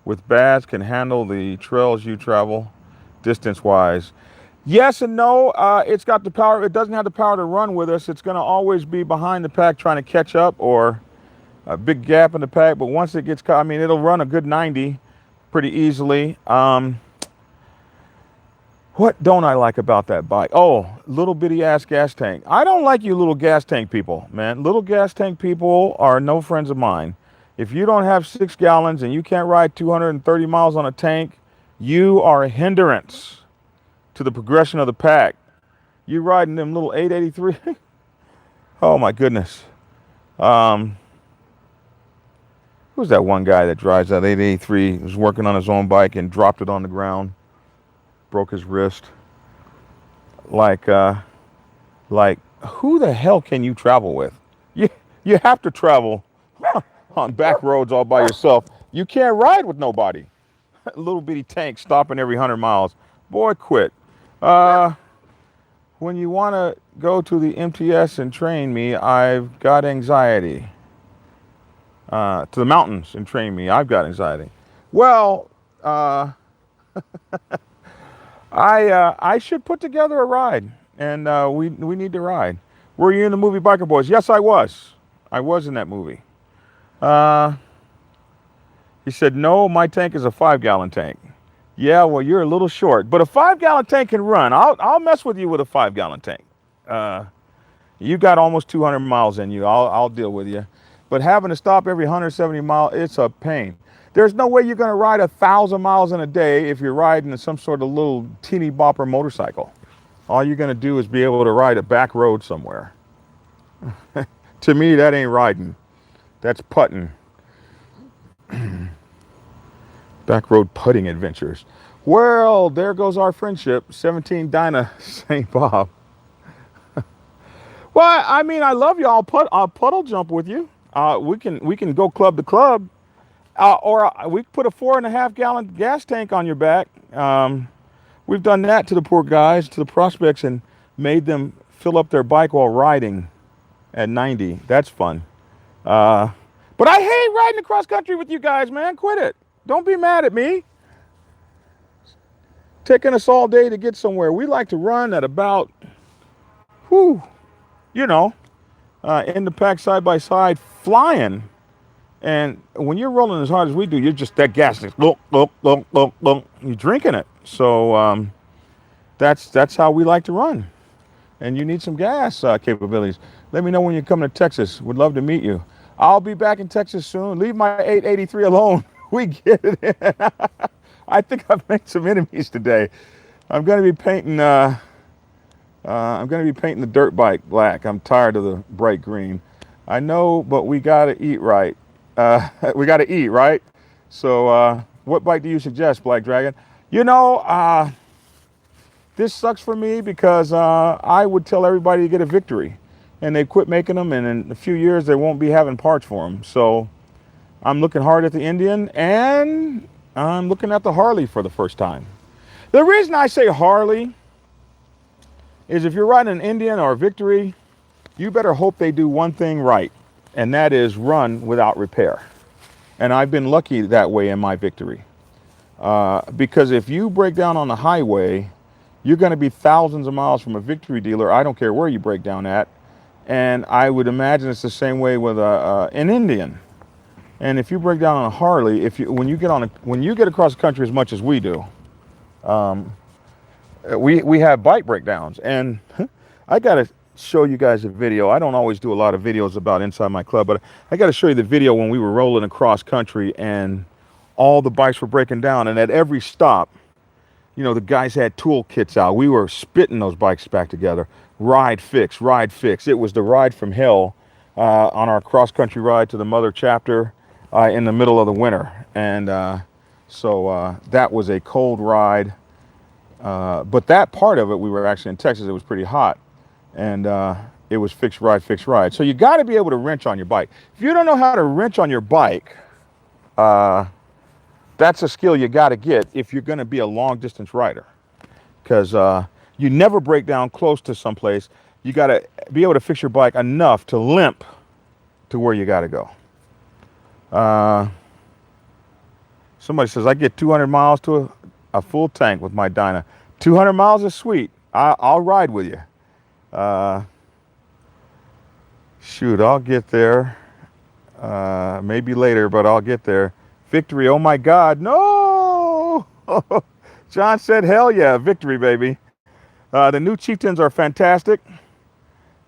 with bads can handle the trails you travel distance-wise? Yes and no. It's got the power. It doesn't have the power to run with us. It's going to always be behind the pack trying to catch up, or a big gap in the pack. But once it gets caught, I mean, it'll run a good 90 pretty easily. What don't I like about that bike? Oh, little bitty ass gas tank. I don't like you little gas tank people, man. Little gas tank people are no friends of mine. If you don't have 6 gallons and you can't ride 230 miles on a tank, you are a hindrance to the progression of the pack. You riding them little 883? Oh my goodness. Who's that one guy that drives that 883? Was working on his own bike and dropped it on the ground, broke his wrist. Like who the hell can you travel with? You have to travel on back roads all by yourself. You can't ride with nobody. Little bitty tank stopping every 100 miles. Boy, quit. When you want to go to the MTS and train me, I've got anxiety. To the mountains and train me, I've got anxiety. Well, I should put together a ride, and we need to ride. Were you in the movie Biker Boys? Yes, I was. I was in that movie. He said, no, my tank is a 5-gallon tank. Yeah, well, you're a little short, but a 5-gallon tank can run. I'll mess with you with a 5-gallon tank. You got almost 200 miles in you. I'll deal with you. But having to stop every 170 miles, it's a pain. There's no way you're going to ride 1,000 miles in a day if you're riding some sort of little teeny bopper motorcycle. All you're going to do is be able to ride a back road somewhere. To me, that ain't riding. That's putting. Back road putting adventures. Well, there goes our friendship. 17 Dinah St. Bob. Well, I mean, I love you. I'll puddle jump with you. We can go club to club, or we put a 4.5-gallon gas tank on your back. We've done that to the poor guys, to the prospects, and made them fill up their bike while riding at 90. That's fun. But I hate riding across country with you guys, man. Quit it. Don't be mad at me. Taking us all day to get somewhere. We like to run at about, in the pack side by side, flying. And when you're rolling as hard as we do, you're just that gas. You're drinking it. So that's how we like to run. And you need some gas capabilities. Let me know when you're coming to Texas. Would love to meet you. I'll be back in Texas soon. Leave my 883 alone. We get it. I think I've made some enemies today. I'm going to be painting. I'm going to be painting the dirt bike black. I'm tired of the bright green. I know, but we got to eat right. We got to eat, right? So what bike do you suggest, Black Dragon? This sucks for me because I would tell everybody to get a Victory. And they quit making them, and in a few years they won't be having parts for them. So I'm looking hard at the Indian, and I'm looking at the Harley for the first time. The reason I say Harley is if you're riding an Indian or a Victory, you better hope they do one thing right, and that is run without repair. And I've been lucky that way in my victory. Because if you break down on the highway, you're going to be thousands of miles from a victory dealer. I don't care where you break down at. And I would imagine it's the same way with an Indian. And if you break down on a Harley, when you get across the country as much as we do, we have bike breakdowns. And I got to show you guys a video. I don't always do a lot of videos about inside my club, but I got to show you the video when we were rolling across country and all the bikes were breaking down. And at every stop, you know, the guys had tool kits out. We were spitting those bikes back together. Ride, fix, ride, fix. It was the ride from hell on our cross-country ride to the mother chapter in the middle of the winter. And so that was a cold ride. But that part of it, we were actually in Texas. It was pretty hot. And it was fix, ride, fix, ride. So you got to be able to wrench on your bike. If you don't know how to wrench on your bike, that's a skill you got to get if you're going to be a long distance rider, because you never break down close to someplace. You got to be able to fix your bike enough to limp to where you got to go. Somebody says, I get 200 miles to a full tank with my Dyna. 200 miles is sweet. I'll ride with you. Shoot, I'll get there. Maybe later, but I'll get there. Victory, oh my God, no! John said, hell yeah, victory, baby. The new Chieftains are fantastic.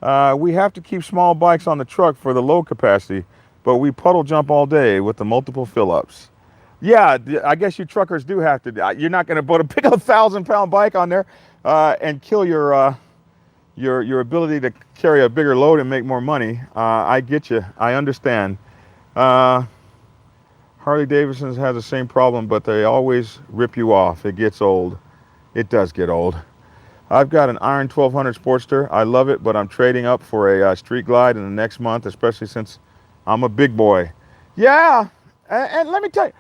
We have to keep small bikes on the truck for the load capacity, but we puddle jump all day with the multiple fill-ups. Yeah, I guess you truckers do have to. You're not going to pick a 1,000-pound bike on there and kill your ability to carry a bigger load and make more money. I get you. I understand. Harley Davidson's has the same problem, but they always rip you off. It gets old. It does get old. I've got an Iron 1200 Sportster. I love it, but I'm trading up for a Street Glide in the next month, especially since I'm a big boy. Yeah, and let me tell you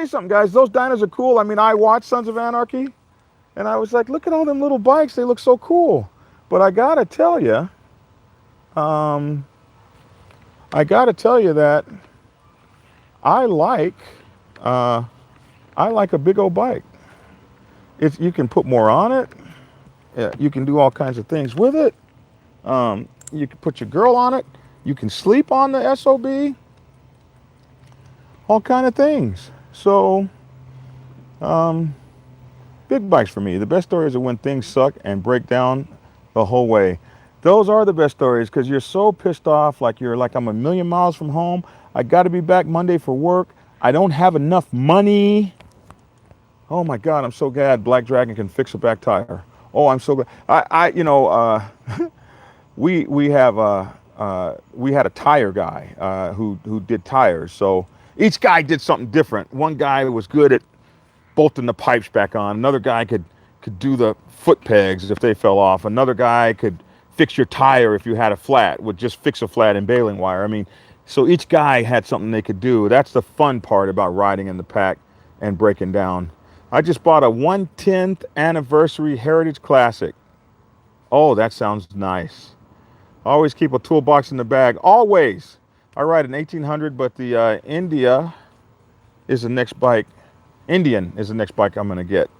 something, guys. Those Dynas are cool. I mean, I watched Sons of Anarchy, and I was like, look at all them little bikes. They look so cool. But I gotta tell you that I like a big old bike. You can put more on it. You can do all kinds of things with it. You can put your girl on it. You can sleep on the SOB. All kind of things. So, big bikes for me. The best stories are when things suck and break down the whole way. Those are the best stories because you're so pissed off, like I'm a million miles from home. I got to be back Monday for work. I don't have enough money. Oh my God, I'm so glad Black Dragon can fix a back tire. Oh, I'm so glad. We had a tire guy who did tires. So each guy did something different. One guy was good at bolting the pipes back on. Another guy could do the foot pegs if they fell off. Another guy could fix your tire if you had a flat, would just fix a flat in baling wire. I mean, so each guy had something they could do. That's the fun part about riding in the pack and breaking down. I just bought a 110th anniversary Heritage Classic. Oh, that sounds nice. Always keep a toolbox in the bag. Always. I ride an 1800, but the Indian is the next bike I'm going to get.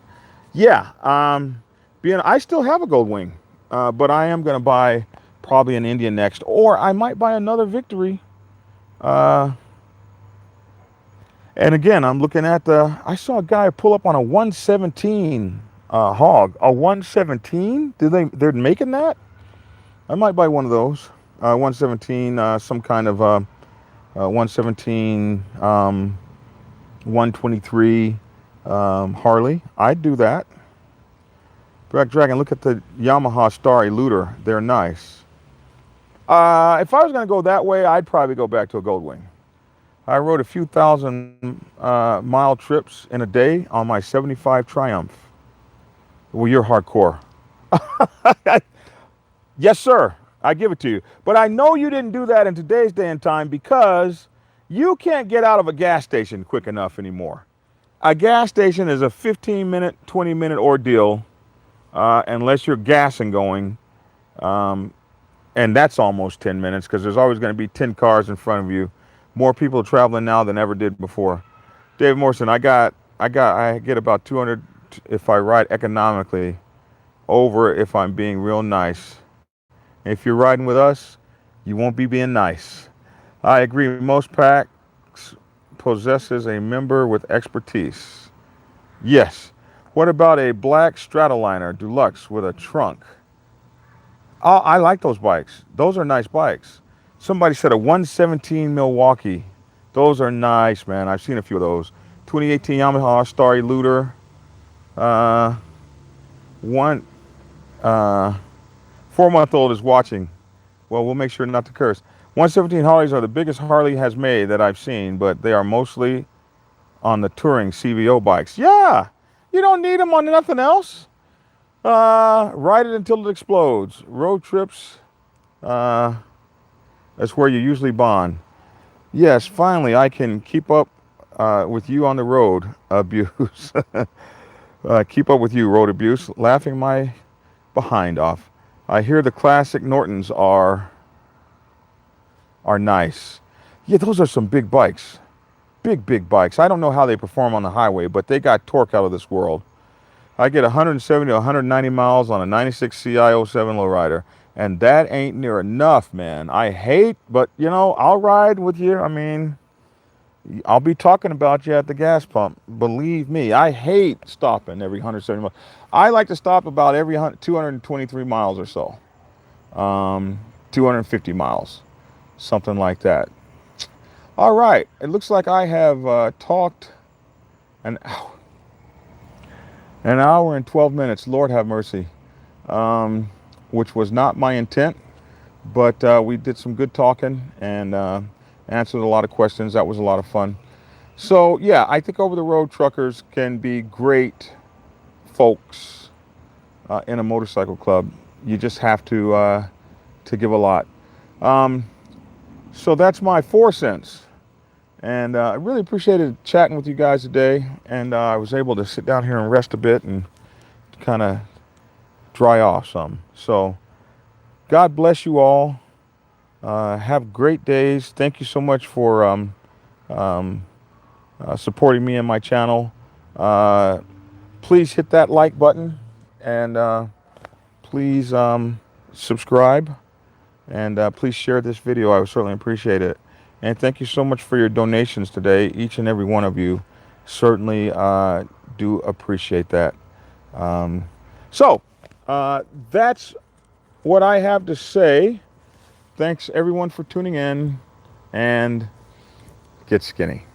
Yeah. I still have a Gold Wing, but I am going to buy probably an Indian next, or I might buy another Victory. And again, I'm looking at I saw a guy pull up on a 117 hog. A 117? They're making that? I might buy one of those. 117, some kind of 117, 123 Harley. I'd do that. Black Dragon, look at the Yamaha Star Eluder. They're nice. If I was going to go that way, I'd probably go back to a Gold Wing. I rode a few thousand mile trips in a day on my 75 Triumph. Well, you're hardcore. Yes, sir. I give it to you. But I know you didn't do that in today's day and time because you can't get out of a gas station quick enough anymore. A gas station is a 15-minute, 20-minute ordeal unless you're gassing going. And that's almost 10 minutes because there's always going to be 10 cars in front of you. More people traveling now than ever did before. Dave Morrison, I get about 200 if I ride economically, over if I'm being real nice. If you're riding with us, you won't be being nice. I agree. Most packs possesses a member with expertise. Yes. What about a black Stratoliner Deluxe with a trunk? Oh, I like those bikes. Those are nice bikes. Somebody said a 117 Milwaukee. Those are nice, man. I've seen a few of those. 2018 Yamaha Star Eluder. Uh, one 4-month-old is watching. Well, we'll make sure not to curse. 117 Harleys are the biggest Harley has made that I've seen, but they are mostly on the touring CVO bikes. Yeah, you don't need them on nothing else. Ride it until it explodes. Road trips, that's where you usually bond. Yes, finally, I can keep up with you on the road abuse. Keep up with you, road abuse. Laughing my behind off. I hear the classic Nortons are nice. Yeah, those are some big bikes. Big bikes. I don't know how they perform on the highway, but they got torque out of this world. I get 170 to 190 miles on a 96 CI 07 lowrider, and that ain't near enough, man. I hate, but you know, I'll ride with you. I mean, I'll be talking about you at the gas pump. Believe me, I hate stopping every 170 miles. I like to stop about every 223 miles or so. 250 miles, something like that. All right, it looks like I have talked an hour and 12 minutes. Lord have mercy, which was not my intent, but we did some good talking and answered a lot of questions. That was a lot of fun. So yeah, I think over-the-road truckers can be great folks in a motorcycle club. You just have to give a lot. So that's my 4 cents. And I really appreciated chatting with you guys today. And I was able to sit down here and rest a bit and kind of dry off some. So God bless you all. Have great days. Thank you so much for supporting me and my channel. Please hit that like button and please subscribe. And please share this video. I would certainly appreciate it. And thank you so much for your donations today. Each and every one of you certainly do appreciate that. So that's what I have to say. Thanks everyone for tuning in, and get skinny.